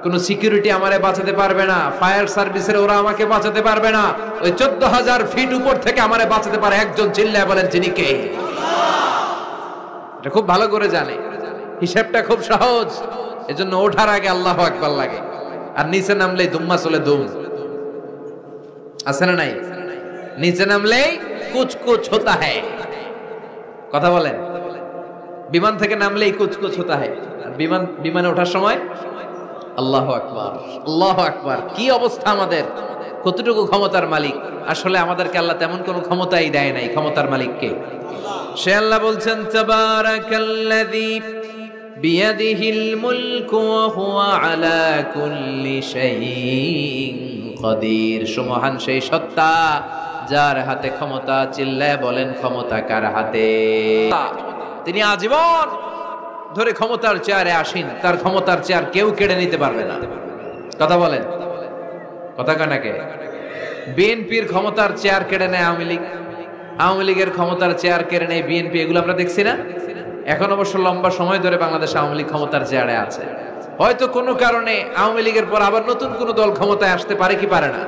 কোন সিকিউরিটি আমারে বাঁচাতে পারবে না, ফায়ার সার্ভিসের ওরা আমাকে বাঁচাতে পারবে না। ওই 14,000 ফিট উপর থেকে আমারে বাঁচাতে পারে একজন। চিল্লায় বলেন যিনি কে? এটা খুব ভালো করে জানে, হিসাবটা খুব সহজ। এজন্য ওঠার আগে আল্লাহু আকবার লাগে, আর নিচে নামলেই দুম্মা চলে দুম। আছে না নাই? নিচে নামলেই কুছ কুছ হোতা হ্যায়। কথা বলেন, বিমান থেকে নামলেই কুছ কুছ হোতা হ্যায়। বিমানে ওঠার সময় আল্লাহু আকবার, আল্লাহু আকবার। কি অবস্থা আমাদের, কতটুকু ক্ষমতার মালিক। আসলে আমাদেরকে আল্লাহ তেমন কোনো ক্ষমতাই দেয় নাই, ক্ষমতার মালিক কে? সে আল্লাহ বলছেন, তাবারাকাল্লাযী বিয়াদিহিল মুলকু ওয়া হুয়া আলা কুল্লি শাইইন কাদির। সুমহান সেই সত্তা যার হাতে ক্ষমতা। চিল্লায় বলেন ক্ষমতা কার হাতে? তিনি আজীবন ধরে ক্ষমতার চেয়ারে আসীন, তার ক্ষমতার চেয়ার কেউ কেড়ে নিতে পারবে না। কথা বলেন, কথা কানাকে? বিএনপির ক্ষমতার চেয়ার কেড়ে নেয় আওয়ামী লীগ, আওয়ামী লীগের ক্ষমতার চেয়ার কেড়ে নেয় বিএনপি। এগুলো আমরা দেখছি না? এখন অবশ্য লম্বা সময় ধরে বাংলাদেশ আওয়ামী লীগ ক্ষমতার চেয়ারে আছে। হয়তো কোনো কারণে আওয়ামী লীগের পর আবার নতুন কোন দল ক্ষমতায় আসতে পারে কি পারে না?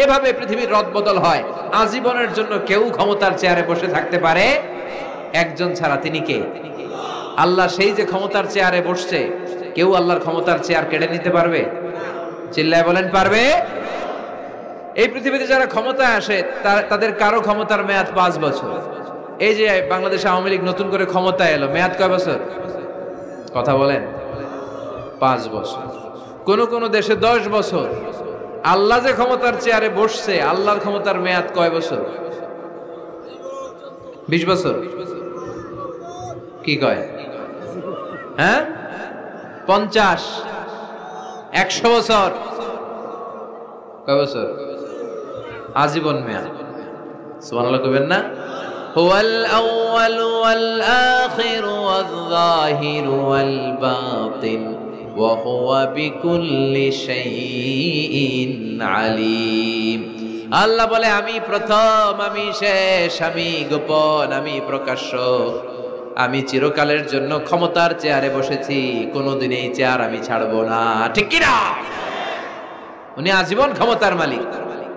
এভাবে পৃথিবীর রদবদল হয়। আজীবনের জন্য কেউ ক্ষমতার চেয়ারে বসে থাকতে পারে একজন ছাড়া। তিনি কে? আল্লাহ। সেই যে ক্ষমতার চেয়ারে বসছে, কেউ আল্লাহর ক্ষমতার চেয়ার কেড়ে নিতে পারবে? চিল্লায় বলেন পারবে? এই পৃথিবীতে যারা ক্ষমতায় আসে তাদের কারো ক্ষমতার মেয়াদ 5 বছর। এই যে বাংলাদেশ আওয়ামী লীগ নতুন করে ক্ষমতায় এলো, মেয়াদ কয় বছর? কথা বলেন, 5 বছর। কোন কোন দেশে 10 বছর। আল্লাহ যে ক্ষমতার চেয়ারে বসছে, আল্লাহর ক্ষমতার মেয়াদ কয় বছর? 20 বছর। কি কয়? হ্যাঁ, 50, 100 বছর। কয় বছর? আজীবন মেয়াদ। সুবহানাল্লাহ কইবেন না? হুয়াল আউয়ালু ওয়াল আখিরু ওয়াল যাহিরু ওয়াল বাতিন ওয়া হুয়া বিকুল্লি শাইইন আলীম। আল্লাহ বলে, আমি প্রথম, আমি শেষ, আমি গোপন, আমি প্রকাশ্য। আমি চিরকালের জন্য ক্ষমতার চেয়ারে বসেছি, কোনোদিন এই চেয়ার আমি ছাড়বো না। ঠিক কি না? উনি আজীবন ক্ষমতার মালিক।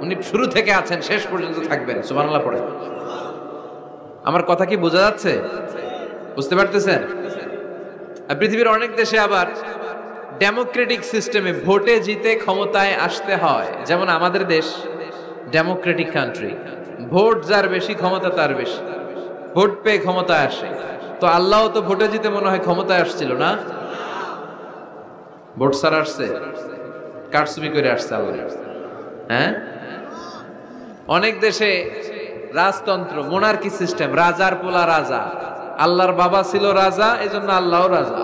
উনি শুরু থেকে আছেন, শেষ পর্যন্ত থাকবেন। সুবহানাল্লাহ পড়ে। আমার কথা কি বোঝা যাচ্ছে? বুঝতে পারতেছেন? পৃথিবীর অনেক দেশে আবার ডেমোক্রেটিক সিস্টেমে ভোটে জিতে ক্ষমতায় আসতে হয়। যেমন আমাদের দেশ ডেমোক্রেটিক কান্ট্রি, ভোট যার বেশি ক্ষমতা তার বেশি, ভোট পেয়ে ক্ষমতায় আসে। তো আল্লাহ তো ভোটে জিতে মনে হয় ক্ষমতায় আসছিল না? ভোট ছাড়া আসছে, কারচুপি করে আসছে আল্লাহ। হ্যাঁ, অনেক দেশে রাজতন্ত্র, মোনার্কি সিস্টেম, রাজার পোলা রাজা, আল্লাহর বাবা ছিল রাজা, এজন্য আল্লাহও রাজা।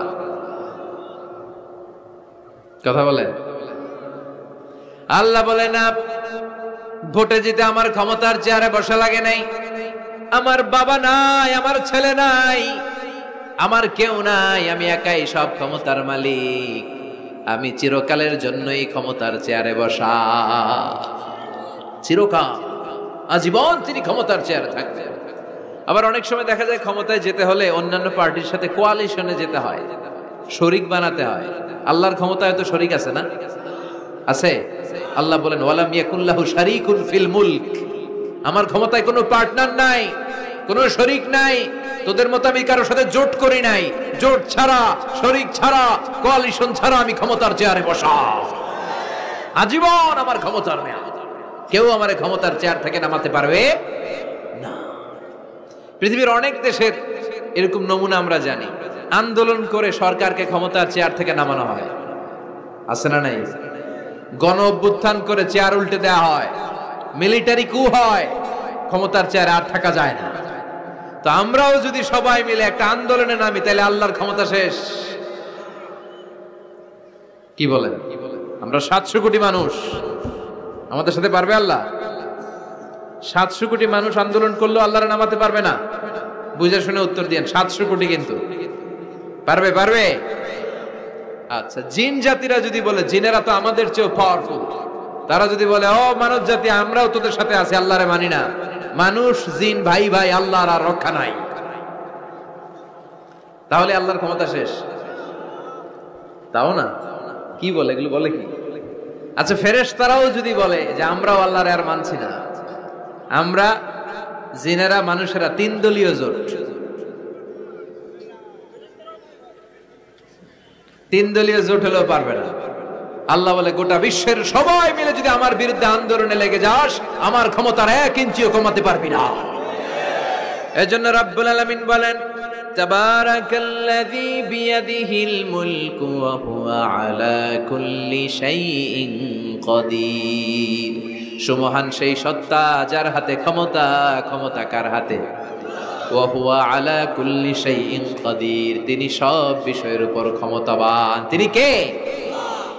কথা বলেন। আল্লাহ বলে না, ভোটে জিতে আমার ক্ষমতার চেয়ারে বসা লাগে নাই, আমার বাবা নাই, আমার ছেলে নাই, আমার কেউ নাই, আমি একাই সব ক্ষমতার মালিক, আমি চিরকালের জন্যই ক্ষমতার চেয়ারে বসা। চিরকাল, আজীবন তিনি ক্ষমতার চেয়ারে থাকবেন। আবার অনেক সময় দেখা যায় ক্ষমতায় যেতে হলে অন্যান্য পার্টির সাথে কোয়ালিশনে যেতে হয়, শরিক বানাতে হয়। আল্লাহর ক্ষমতায় তো শরিক আছে না? আছে। আল্লাহ বলেন ওয়ালাম ইয়াকুল্লাহু শারীকুন ফিল মুলক, আমার ক্ষমতায় কোনো পার্টনার নাই, কোনো শরিক নাই। তোদের মতো আমি কারোর সাথে জোট করি নাই, জোট ছাড়া, শরিক ছাড়া, কোয়ালিশন ছাড়া আমি ক্ষমতার চেয়ারে বসা। আজীবন আমার ক্ষমতার মেয়াদ, কেউ আমার ক্ষমতার চেয়ার থেকে নামাতে পারবে না। পৃথিবীর অনেক দেশের এরকম নমুনা আমরা জানি, আন্দোলন করে সরকারকে ক্ষমতার চেয়ার থেকে নামানো হয়, আছে না নাই? গণ অভ্যুত্থান করে চেয়ার উল্টে দেওয়া হয়, মিলিটারি কু হয়, ক্ষমতার চেয়ারে আর থাকা যায় না। তো আমরাও যদি সবাই মিলে একটা আন্দোলনে নামি, তাহলে আল্লাহর ক্ষমতা শেষ। কি বলেন? আমরা 700 কোটি মানুষ, আমাদের সাথে পারবে আল্লাহ? 700 কোটি মানুষ আন্দোলন করলেও আল্লাহরে নামাতে পারবে না? বুঝে শুনে উত্তর দিয়েন। 700 কোটি কিন্তু পারবে? পারবে? আচ্ছা, জিন জাতিরা যদি বলে, জিনেরা তো আমাদের চেয়েও পাওয়ারফুল, তারা যদি বলে ও মানব জাতি আমরাও তোদের সাথে আছি, আল্লাহরে মানি না, মানুষ জিন ভাই ভাই, আল্লাহর আর রক্ষা নাই, তাহলে আল্লাহর ক্ষমতা শেষ? তাও না। কি বলে এগুলো? বলে কি? আচ্ছা, ফেরেশতারাও যদি বলে যে আমরাও আল্লাহর আর মানছি না, আমরা জিনেরা মানুষেরা 3 দলীয় জোট, 3 দলীয় জোট হলেও পারবে না। আল্লাহ বলে গোটা বিশ্বের সবাই মিলে যদি আমার বিরুদ্ধে আন্দোলনে লেগে যাস, আমার ক্ষমতার 1 ইঞ্চিও কমাতে পারবি না। এজন্য রাব্বুল আলামিন বলেন তাবারাকাল্লাযী বিয়াদিহিল মুলকু ওয়া হুয়া আলা কুল্লি শাইইন কাদির। সুমহান সেই সত্তা যার হাতে ক্ষমতা, ক্ষমতা কার হাতে? ওয়া হুয়া আলা কুল্লি শাইইন কাদির, তিনি সব বিষয়ের উপর ক্ষমতাবান। তিনি কে?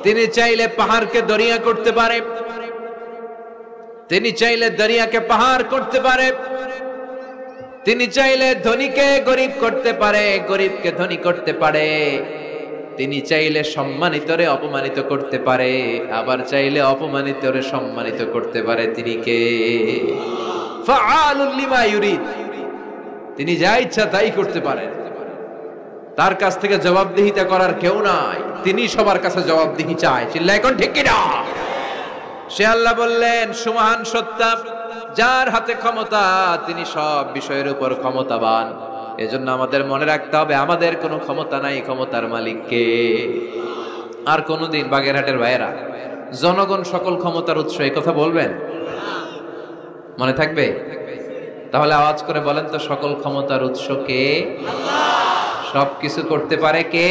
তিনি চাইলে পাহাড়কে দরিয়া করতে পারে, তিনি চাইলে দরিয়াকে পাহাড় করতে পারে, তিনি চাইলে ধনীকে গরিব করতে পারে, গরিবকে ধনী করতে পারে, তিনি চাইলে সম্মানিতরে অপমানিত করতে পারে, আবার চাইলে অপমানিতরে সম্মানিত করতে পারে। তিনি কে? ফাআলুল লিমা ইউরিদ, তিনি যা ইচ্ছা তাই করতে পারেন, তার কাছ থেকে জবাবদিহিতা করার কেউ নাই, তিনি সবার কাছে জবাবদিহি চায়। চিল্লায় এখন ঠিক কিনা? সে আল্লাহ বললেন সুমহান সত্তা যার হাতে ক্ষমতা, তিনি সব বিষয়ের উপর ক্ষমতাবান। এজন্য আমাদের মনে রাখতে হবে আমাদের কোনো ক্ষমতা নাই, ক্ষমতার মালিক কে? আর কোনদিন বাগেরহাটের ভাইয়েরা জনগণ সকল ক্ষমতার উৎস, এই কথা বলবেন? মনে থাকবে? তাহলে আওয়াজ করে বলেন তো, সকল ক্ষমতার উৎস কে? সবকিছু করতে পারে কে?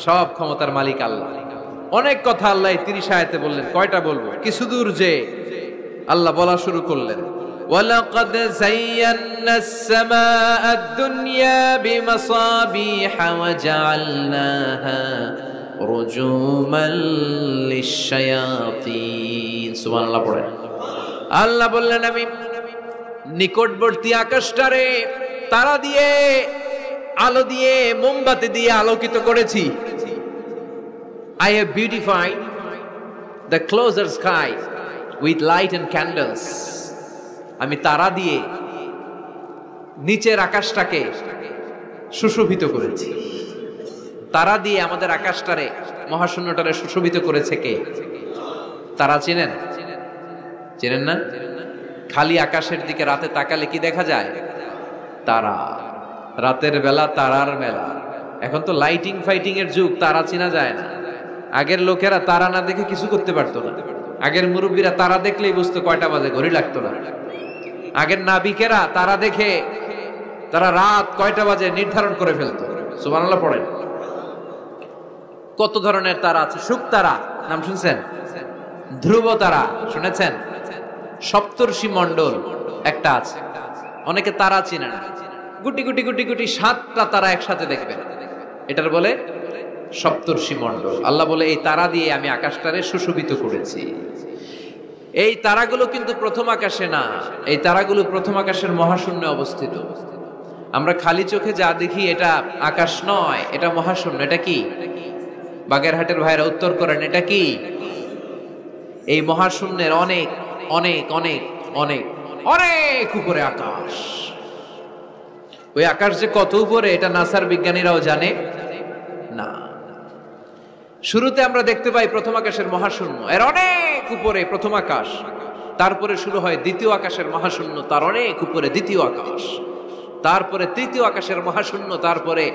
সব ক্ষমতার মালিক আল্লাহ। অনেক কথা আল্লাহ 30 আয়াতে বললেন, কয়টা বলবো? কিছু দূর যে আল্লাহ বলা শুরু করলেন ওয়ালাকাদ যায়্যানাস সামাআদ দুনিয়া বিমাসাবিহা ওয়া জাআলনাহা রুজুমান লিশ-শায়াতিন। সুবহানাল্লাহ পড়েন। আল্লাহ বললেন আমি নিকটবর্তী আকাশটারে তারা দিয়ে, আলো দিয়ে, মোমবাতি দিয়ে আলোকিত করেছি। I have beautified the closer sky with light and candles. আমি তারা দিয়ে নিচের আকাশটাকে সুশোভিত করেছি। তারা দিয়ে আমাদের আকাশটারে, মহাশূন্যটারে সুশোভিত করেছে কে? তারা চেনেন? চেনেন না? খালি আকাশের দিকে রাতে তাকালে কি দেখা যায়? তারা। রাতের বেলা তারার মেলা। এখন তো লাইটিং ফাইটিং এর যুগ, তারা চেনা যায় না। আগের লোকেরা তারা না দেখে কিছু করতে পারতো না। আগের মুরব্বীরা তারা দেখলেই বুঝতো কয়টা বাজে, ঘড়ি লাগতো না। আগের নাবিকেরা তারা দেখে তারা রাত কয়টা বাজে নির্ধারণ করে ফেলতো। সুবহানাল্লাহ পড়েন। কত ধরনের তারা আছে। শুক তারা নাম শুনছেন? ধ্রুব তারা শুনেছেন? সপ্তর্ষি মণ্ডল একটা আছে। অনেকে তারা চিনে না, গুটি গুটি গুটি গুটি 7টা তারা একসাথে দেখবেন, এটার বলে সপ্তর্ষি মণ্ডল। আল্লাহ বলে এই তারা দিয়ে আমি আকাশটারে সুশোভিত করেছি। এই তারাগুলো কিন্তু প্রথম আকাশে না, এই তারাগুলো প্রথম আকাশের মহাশূন্যে অবস্থিত। আমরা খালি চোখে যা দেখি এটা আকাশ নয়, এটা মহাশূন্য। এটা কি? বাগেরহাটের ভাইরা উত্তর করেন, এটা কি? এই মহাশূন্যের অনেক অনেক অনেক অনেক অনেক উপরে আকাশ। ওই আকাশ যে কত উপরে এটা নাসার বিজ্ঞানীরাও জানে না। শুরুতে আমরা দেখতে পাই প্রথম আকাশের মহাশূন্য, এর অনেক উপরে প্রথম আকাশ, তারপরে শুরু হয় দ্বিতীয় আকাশের মহাশূন্য, তার অনেক উপরে দ্বিতীয় আকাশ, তারপরে তৃতীয় আকাশের মহাশূন্য, তারপরে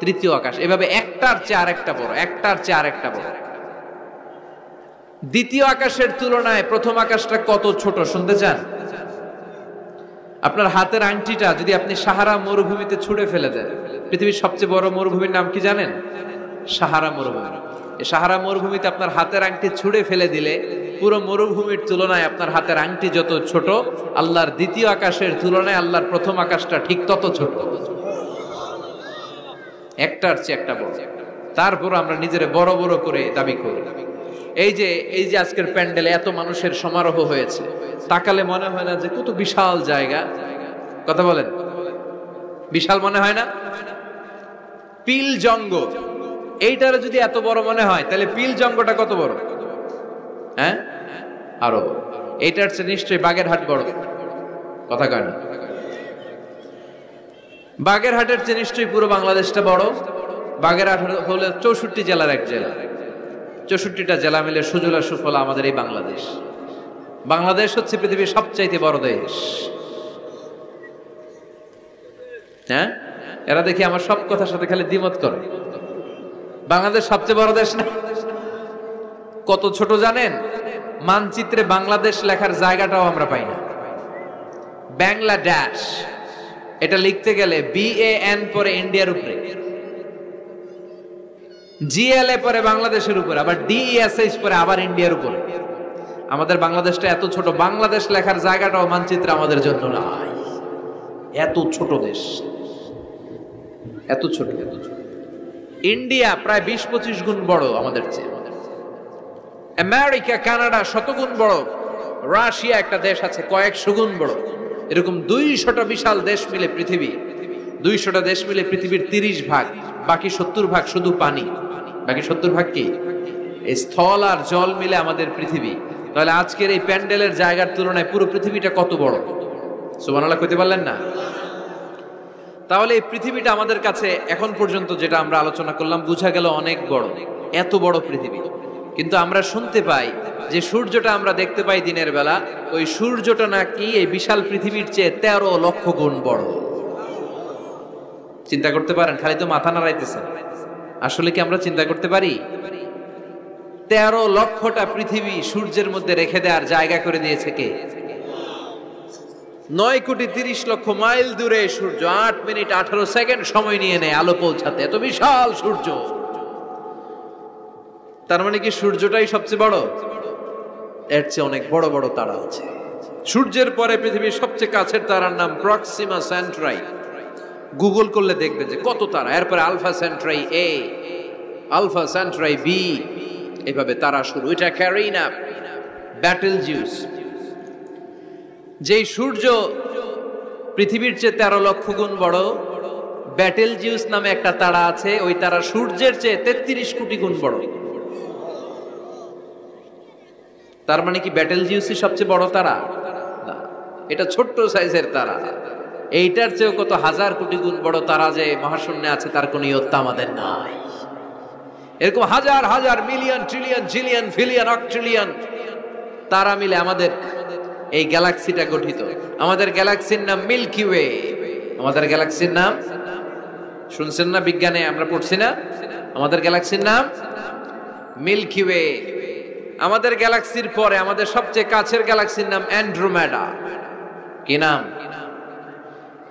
তৃতীয় আকাশ, এভাবে একটার চেয়ে আরেকটা বড়, একটার চেয়ে আরেকটা বড়। দ্বিতীয় আকাশের তুলনায় প্রথম আকাশটা কত ছোট শুনতে চান? আপনার হাতের আংটিটা যদি আপনি সাহারা মরুভূমিতে ছুঁড়ে ফেলে দেন, পৃথিবীর সবচেয়ে বড় মরুভূমির নাম কি জানেন? সাহারা মরুভূমি। এই সাহারা মরুভূমিতে আপনার হাতের আংটি ছুঁড়ে ফেলে দিলে পুরো মরুভূমির তুলনায় আপনার হাতের আংটি যত ছোট, আল্লাহর দ্বিতীয় আকাশের তুলনায় আল্লাহর প্রথম আকাশটা ঠিক তত ছোট, একটার চেয়ে একটা বড়। তারপর আমরা নিজেরা বড় বড় করে দাবি করি। এই যে আজকের প্যান্ডেলে এত মানুষের সমারোহ হয়েছে, তাকালে মনে হয় না যে কত বিশাল জায়গা? কথা বলেন, বিশাল মনে হয় না? পিল জঙ্গ এইটারে যদি এত বড় মনে হয়, তাহলে পিল জঙ্গটা কত বড়? হ্যাঁ, আরো বড়। এইটার চেয়ে নিশ্চয়ই বাগেরহাট বড়। কথা কয় না? বাগেরহাটের চেয়ে নিশ্চয়ই পুরো বাংলাদেশটা বড়। বাগেরহাট হলো 64 জেলার এক জেলা। 64টা জেলা মিলে সুজলা সুফলা আমাদের এই বাংলাদেশ। বাংলাদেশ হচ্ছে পৃথিবীর সবচাইতে বড় দেশ। হ্যাঁ, এরা দেখি আমার সব কথার সাথে খালি দ্বিমত করে। বাংলাদেশ সবচেয়ে বড় দেশ না? কত ছোট জানেন? মানচিত্রে বাংলাদেশ লেখার জায়গাটাও আমরা পাই না। বাংলাদেশ এটা লিখতে গেলে BAN পরে ইন্ডিয়ার উপরে, GLA পরে বাংলাদেশের উপরে, আবার DESH পরে আবার ইন্ডিয়ার উপরে। আমাদের বাংলাদেশটা এত ছোট, বাংলাদেশ লেখার জায়গাটাও মানচিত্রে আমাদের জন্য নাই। এত ছোট দেশ, এত ছোট। ইন্ডিয়া প্রায় 20-25 গুণ বড় আমাদের চেয়ে। আমেরিকা কানাডা শতগুণ বড়। রাশিয়া একটা দেশ আছে কয়েকশো গুণ বড়। এরকম 200টা বিশাল দেশ মিলে পৃথিবী, 200টা দেশ মিলে পৃথিবীর 30 ভাগ, বাকি 70 ভাগ শুধু পানি। বাকি 70 ভাগ কি? এই স্থল আর জল মিলে আমাদের পৃথিবী। তাহলে আজকের এই প্যান্ডেলের জায়গার তুলনায় পুরো পৃথিবীটা কত বড়? সুবহানাল্লাহ কইতে পারলেন না? তাহলে এই পৃথিবীটা আমাদের কাছে এখন পর্যন্ত যেটা আমরা আলোচনা করলাম বোঝা গেল অনেক বড়, এত বড় পৃথিবী। কিন্তু আমরা শুনতে পাই যে সূর্যটা আমরা দেখতে পাই দিনের বেলা, ওই সূর্যটা নাকি এই বিশাল পৃথিবীর চেয়ে 13 লক্ষ গুণ বড়। চিন্তা করতে পারেন? খালি তো মাথা নাড়াইতেছেন। আসলে কি আমরা চিন্তা করতে পারি? 13 লক্ষটা পৃথিবী সূর্যের মধ্যে রেখে দেওয়ার জায়গা করে দিয়েছে কে? 9,30,00,000 মাইল দূরে সূর্য 8 মিনিট 18 সেকেন্ড সময় নিয়ে নেয় আলো পৌঁছাতে। এত বিশাল সূর্য। তার মানে কি সূর্যটাই সবচেয়ে বড়? এর চেয়ে অনেক বড় বড় তারা আছে। সূর্যের পরে পৃথিবীর সবচেয়ে কাছের তারার নাম প্রক্সিমা সেন্ট্রাই। গুগল করলে দেখবেন যে কত তারা। এরপরে alpha centauri A, alpha centauri B, এভাবে তারা শুরু। এটা ক্যারিনা, ব্যাটেলজিউস। যেই সূর্য পৃথিবীর চেয়ে 13 লক্ষ গুণ বড়, ব্যাটেলজিউস নামে একটা তারা আছে, ওই তারা সূর্যের চেয়ে 33 কোটি গুণ বড়। তার মানে কি ব্যাটেলজিউসই সবচেয়ে বড় তারা? না, এটা ছোট্ট সাইজের তারা। এইটার চেয়েও কত হাজার কোটি গুণ বড় তারা যে মহাশূন্যে আছে তার কোনো ইয়ত্তা আমাদের নাই। এরকম হাজার হাজার million trillion zillion pillion octillion তারা মিলে আমাদের এই গ্যালাক্সিটা গঠিত। আমাদের গ্যালাক্সির নাম মিল্কি ওয়ে। আমাদের গ্যালাক্সির নাম শুনছেন না? বিজ্ঞানে আমরা পড়ছি না? আমাদের গ্যালাক্সির নাম মিল্কি ওয়ে। আমাদের গ্যালাক্সির পরে আমাদের সবচেয়ে কাছের গ্যালাক্সির নাম অ্যান্ড্রোমেডা। কি নাম?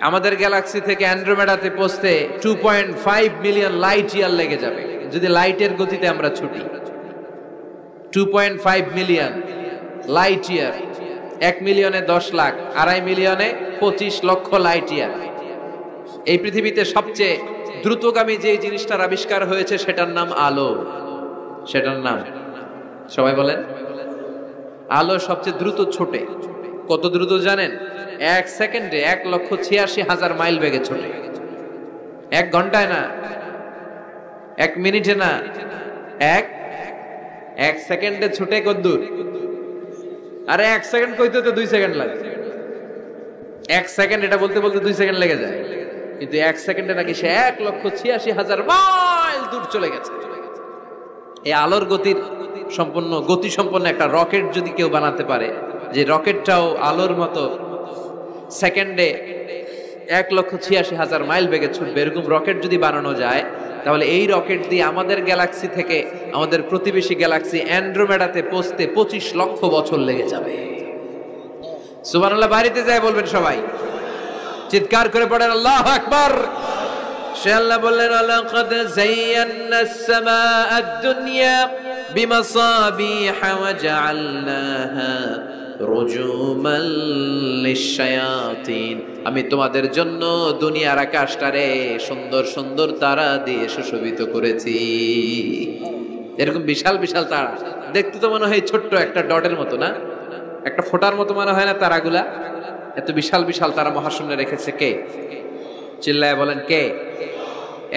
আমাদের গ্যালাক্সি থেকে অ্যান্ড্রোমেডাতে পৌঁছতে 2.5 মিলিয়ন লাইট ইয়ার লেগে যাবে যদি লাইটের গতিতে আমরা ছুটি। 2.5 মিলিয়ন লাইট ইয়ার। 1 মিলিয়নে 10 লাখ, 2.5 মিলিয়নে 25 লক্ষ লাইট ইয়ার। এই পৃথিবীতে সবচেয়ে দ্রুতগামী যে জিনিসটার আবিষ্কার হয়েছে সেটার নাম আলো। সেটার নাম সবাই বলেন। আলো সবচেয়ে দ্রুত ছোটে। কত দ্রুত জানেন? 1 সেকেন্ডে 1,86,000 মাইল বেগে ছোটে। 1 ঘন্টায় না, 1 মিনিটে না, এক সেকেন্ডে ছুটে কদ্দূর? আরে 1 সেকেন্ড কইতে তো 2 সেকেন্ড লাগে। 1 সেকেন্ড এটা বলতে বলতে 2 সেকেন্ড লেগে যায়, কিন্তু 1 সেকেন্ডে নাকি সে 1,86,000 মাইল দূর চলে গেছে। এই আলোর গতি সম্পন্ন একটা রকেট যদি কেউ বানাতে পারে, যে রকেটটাও আলোর মতো সেকেন্ডে 1,86,000 মাইল বেগে ছুটবে, এরকম রকেট যদি বানানো যায়, তাহলে এই রকেট দিয়ে আমাদের গ্যালাক্সি থেকে আমাদের প্রতিবেশী গ্যালাক্সি অ্যান্ড্রোমেডাতে পৌঁছতে 25 লক্ষ বছর লেগে যাবে। সুবহানাল্লাহ বাড়িতে যায় বলবেন সবাই, চিৎকার করে পড়েন আল্লাহু আকবার। সে আল্লাহ বললেন, লাকাদ যায়্যানাস সামাআদ দুনিয়া বিমাসাবিহা ওয়া জাআলনাহা রুজুমান লিশ-শায়াতিন। আমি তোমাদের জন্য দুনিয়ার আকাশটারে সুন্দর সুন্দর তারা দিয়ে সুশোভিত করেছি। এরকম বিশাল বিশাল তারা, দেখতে তো মনে হয় ছোট্ট একটা ডটের মতো না, একটা ফোঁটার মতো মনে হয় না তারাগুলা? এত বিশাল বিশাল তারা মহাশূন্যে রেখেছে কে? চিল্লায় বলেন কে?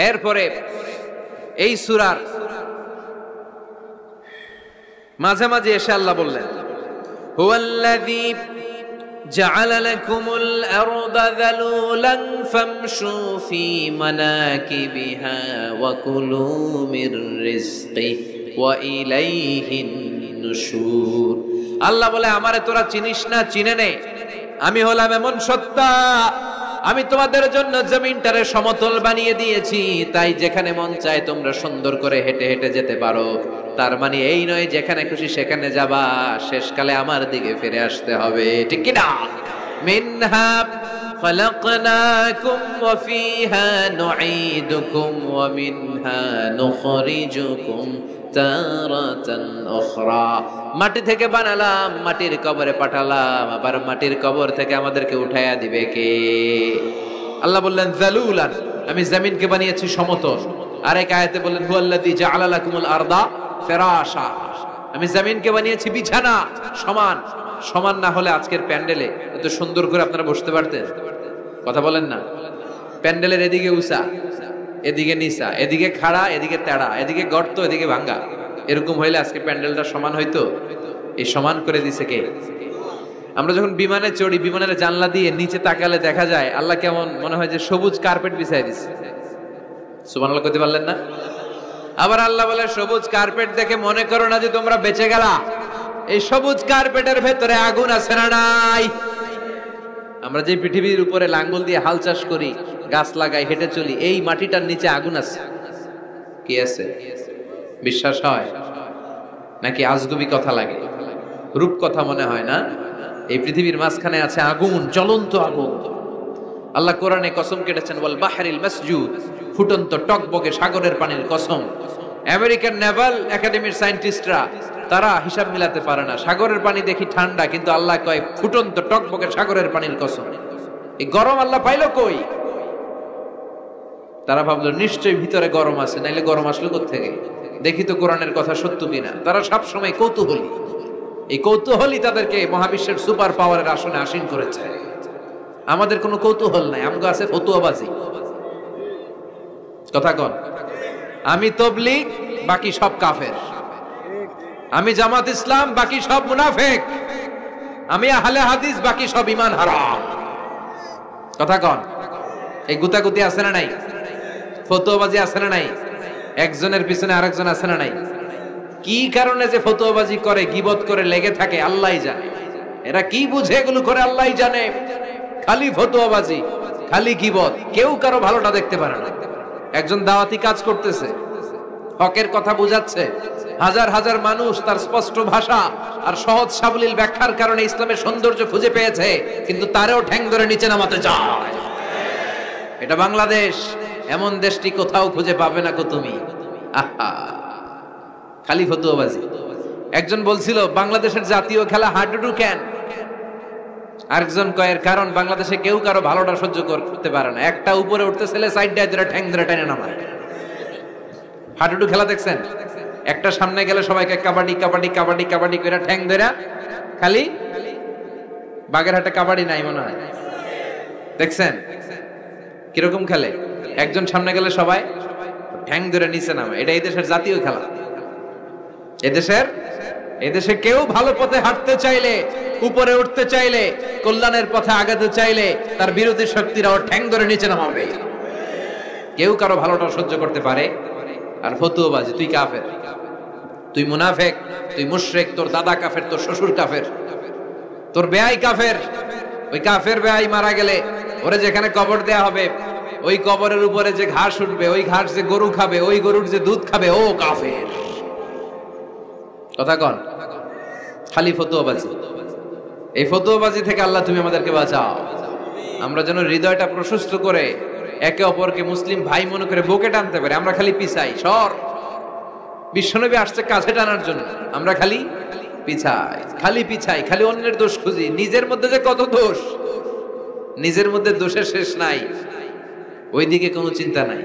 এরপরে এই সূরার মাঝে মাঝে এসে আল্লাহ বললেন, হুয়াল্লাযী জাআলা লাকুমুল আরদা যালুলান ফামশু ফি মানাকিবিহা ওয়া কুলু মির রিজকিহি ওয়া ইলাইহিন নুশুর। আল্লাহ বলে, আমারে তোরা চিনিস না, চিনে নে, আমি হলাম এমন সত্তা, আমি তোমাদের জন্য জমিনটারে সমতল বানিয়ে দিয়েছি, তাই যেখানে মন চায় তোমরা সুন্দর করে হেঁটে হেঁটে যেতে পারো। তার মানে এই নয় যেখানে খুশি সেখানে যাবা, শেষকালে আমার দিকে ফিরে আসতে হবে, ঠিক কি না? মিনহা খালাকনাকুম ওয়া ফিহা নুঈদুকুম ওয়া মিনহা নুখরিজুকুম তারাতান উখরা। মাটি থেকে বানালাম, মাটির কবরে পাঠালাম, আবার মাটির কবর থেকে আমাদেরকে উঠায়া দিবে কে? আল্লাহ বললেন যালুলান, আমি জমিনকে বানিয়েছি সমতল। আরেক আয়াতে বললেন হুয়াল্লাযী জাআলা লাকুমুল আরদা ফিরাশা, আমি জমিনকে বানিয়েছি বিছানা। সমান সমান না হলে আজকের প্যান্ডেলে এত সুন্দর করে আপনারা বসতে পারতেন? কথা বলেন না। প্যান্ডেলের এদিকে উঁচা, এদিকে নিচা, এদিকে খাড়া, এদিকে তেড়া, এদিকে গর্ত, এদিকে ভাঙ্গা, এরকম হইলে আজকে প্যান্ডেলটা সমান হইতো? এই সমান করে দিছে কে? আমরা যখন বিমানে চড়ি, বিমানের জানলা দিয়ে নিচে তাকালে দেখা যায় আল্লাহ কেমন মনে হয় যে সবুজ কার্পেট বিছাই দিছে। সুবহানাল্লাহ কইতে পারলেন না? আবার আল্লাহ বলে, সবুজ কার্পেট দেখে মনে করো না যে তোমরা বেঁচে গেলা, এই সবুজ কার্পেটের ভেতরে আগুন আছে না নাই? আমরা যে পৃথিবীর উপরে লাঙ্গল দিয়ে হাল চাষ করি, গাছ লাগাই, হেঁটে চলি, এই মাটিটার নিচে আগুন আছে। কি আছে? বিশ্বাস হয় নাকি আজগুবি কথা লাগে? রূপ কথা মনে হয় না? এই পৃথিবীর মাঝখানে আছে আগুন, জ্বলন্ত আগুন। আল্লাহ কোরআনে কসম কেটেছেন, ওয়াল বাহরিল মাসজুদ, ফুটন্ত টকবকে সাগরের পানির কসম। আমেরিকান নেভাল একাডেমির সায়েন্টিস্টরা তারা হিসাব মিলাতে পারে না, সাগরের পানি দেখি ঠান্ডা, কিন্তু আল্লাহ কয় ফুটন্ত টকবকে সাগরের পানির কসম। এই গরম আল্লাহ পাইলো কই? তারা ভাবলো নিশ্চয়ই ভিতরে গরম আছে, নাইলে গরম আসলো কোত্থেকে? দেখি তো কোরআনের কথা সত্য কিনা। তারা সব সময় কৌতূহলী, এই কৌতূহলী তাদেরকে মহাবিশ্বের সুপার পাওয়ারের আসনে আসীন করেছে। আমাদের কোনো কৌতূহল নাই, আমগো আছে ফতুয়াবাজি। কথা কন, আমি তবলিগ, বাকি সব কাফের। আমি জামাত ইসলাম, বাকি সব মুনাফিক। আমি আহলে হাদিস, বাকি সব ঈমান হারাম। কথা কন, এই গুতাগুতি আছে না নাই? ফতুয়াবাজি আছে না নাই? একজনের পিছনে আরেকজন আছে না নাই? কি কারণে যে ফতুয়াবাজি করে, গীবত করে লেগে থাকে আল্লাহই জানে। এরা কি বুঝে এগুলো করে আল্লাহই জানে। খালি ফতুয়াবাজি, খালি গীবত, কেউ কারো ভালোটা দেখতে পারে না। একজন দাওয়াতি কাজ করতেছে, হকের কথা বুঝাচ্ছে, হাজার হাজার মানুষ তার স্পষ্ট ভাষা আর সহজ সাবলীল ব্যাখ্যার কারণে ইসলামের সৌন্দর্য খুঁজে পেয়েছে, কিন্তু তারেও ঠ্যাং ধরে নিচে নামাতে চায়। এটা বাংলাদেশ, এমন দেশটি কোথাও খুঁজে পাবে না কো তুমি। আহা, খালি ফতুয়াবাজি। একজন বলছিল বাংলাদেশের জাতীয় খেলা হাডুডু ক্যান। আরেকজন কয়ের কারণ বাংলাদেশে কেউ কারো ভালোটা সহ্য করতে পারে না। একটা উপরে উঠতে ছেলে সাইড দিয়ে ধরে ঠ্যাং ধরে টেনে নামায়। হাডুডু খেলা দেখছেন? একটা সামনে গেলে সবাইকে কাবাডি কাবাডি কাবাডি কাবাডি করে ঠ্যাং ধরে, খালি বাগেরহাটে কাবাডি নাই মনে হয়, দেখছেন কিরকম খেলে? একজন সামনে গেলে সবাই ঠ্যাং ধরে নিচে নামে। এটা এই দেশের জাতীয় খেলা। এদেশে কেউ ভালো পথে হাঁটতে চাইলে, উপরে উঠতে চাইলে, কল্যাণের পথে আগাতে চাইলে তার বিরোধী শক্তিরা ওর ঠ্যাং ধরে নিচে নামাবে। কেউ কারো ভালোটা সহ্য করতে পারে? আর ফতুয়াবাজি, তুই কাফের, তুই মুনাফেক, তুই মুশরিক, তোর দাদা কাফের, তোর শ্বশুর কাফের, তোর বেয়াই কাফের। ওই কাফের বেয়াই মারা গেলে ওরে যেখানে কবর দেয়া হবে, ওই কবরের উপরে যে ঘাস উঠবে, ওই ঘাস যে গরু খাবে, ওই গরুর যে দুধ খাবে, ও কাফের। কথা কন? খালি ফতুয়াবাজি। এই ফতুয়াবাজি থেকে আল্লাহ তুমি আমাদেরকে বাঁচাও। আমরা যেন হৃদয়টা প্রশস্ত করে একে অপরকে মুসলিম ভাই মনে করে বুকে টানতে পারি। আমরা খালি পিছাই, সর। বিশ্বনবী আসছে কাছে টানার জন্য, আমরা খালি পিছাই, খালি অন্যের দোষ খুঁজি। নিজের মধ্যে যে কত দোষ, নিজের মধ্যে দোষের শেষ নাই, ওইদিকে কোনো চিন্তা নাই।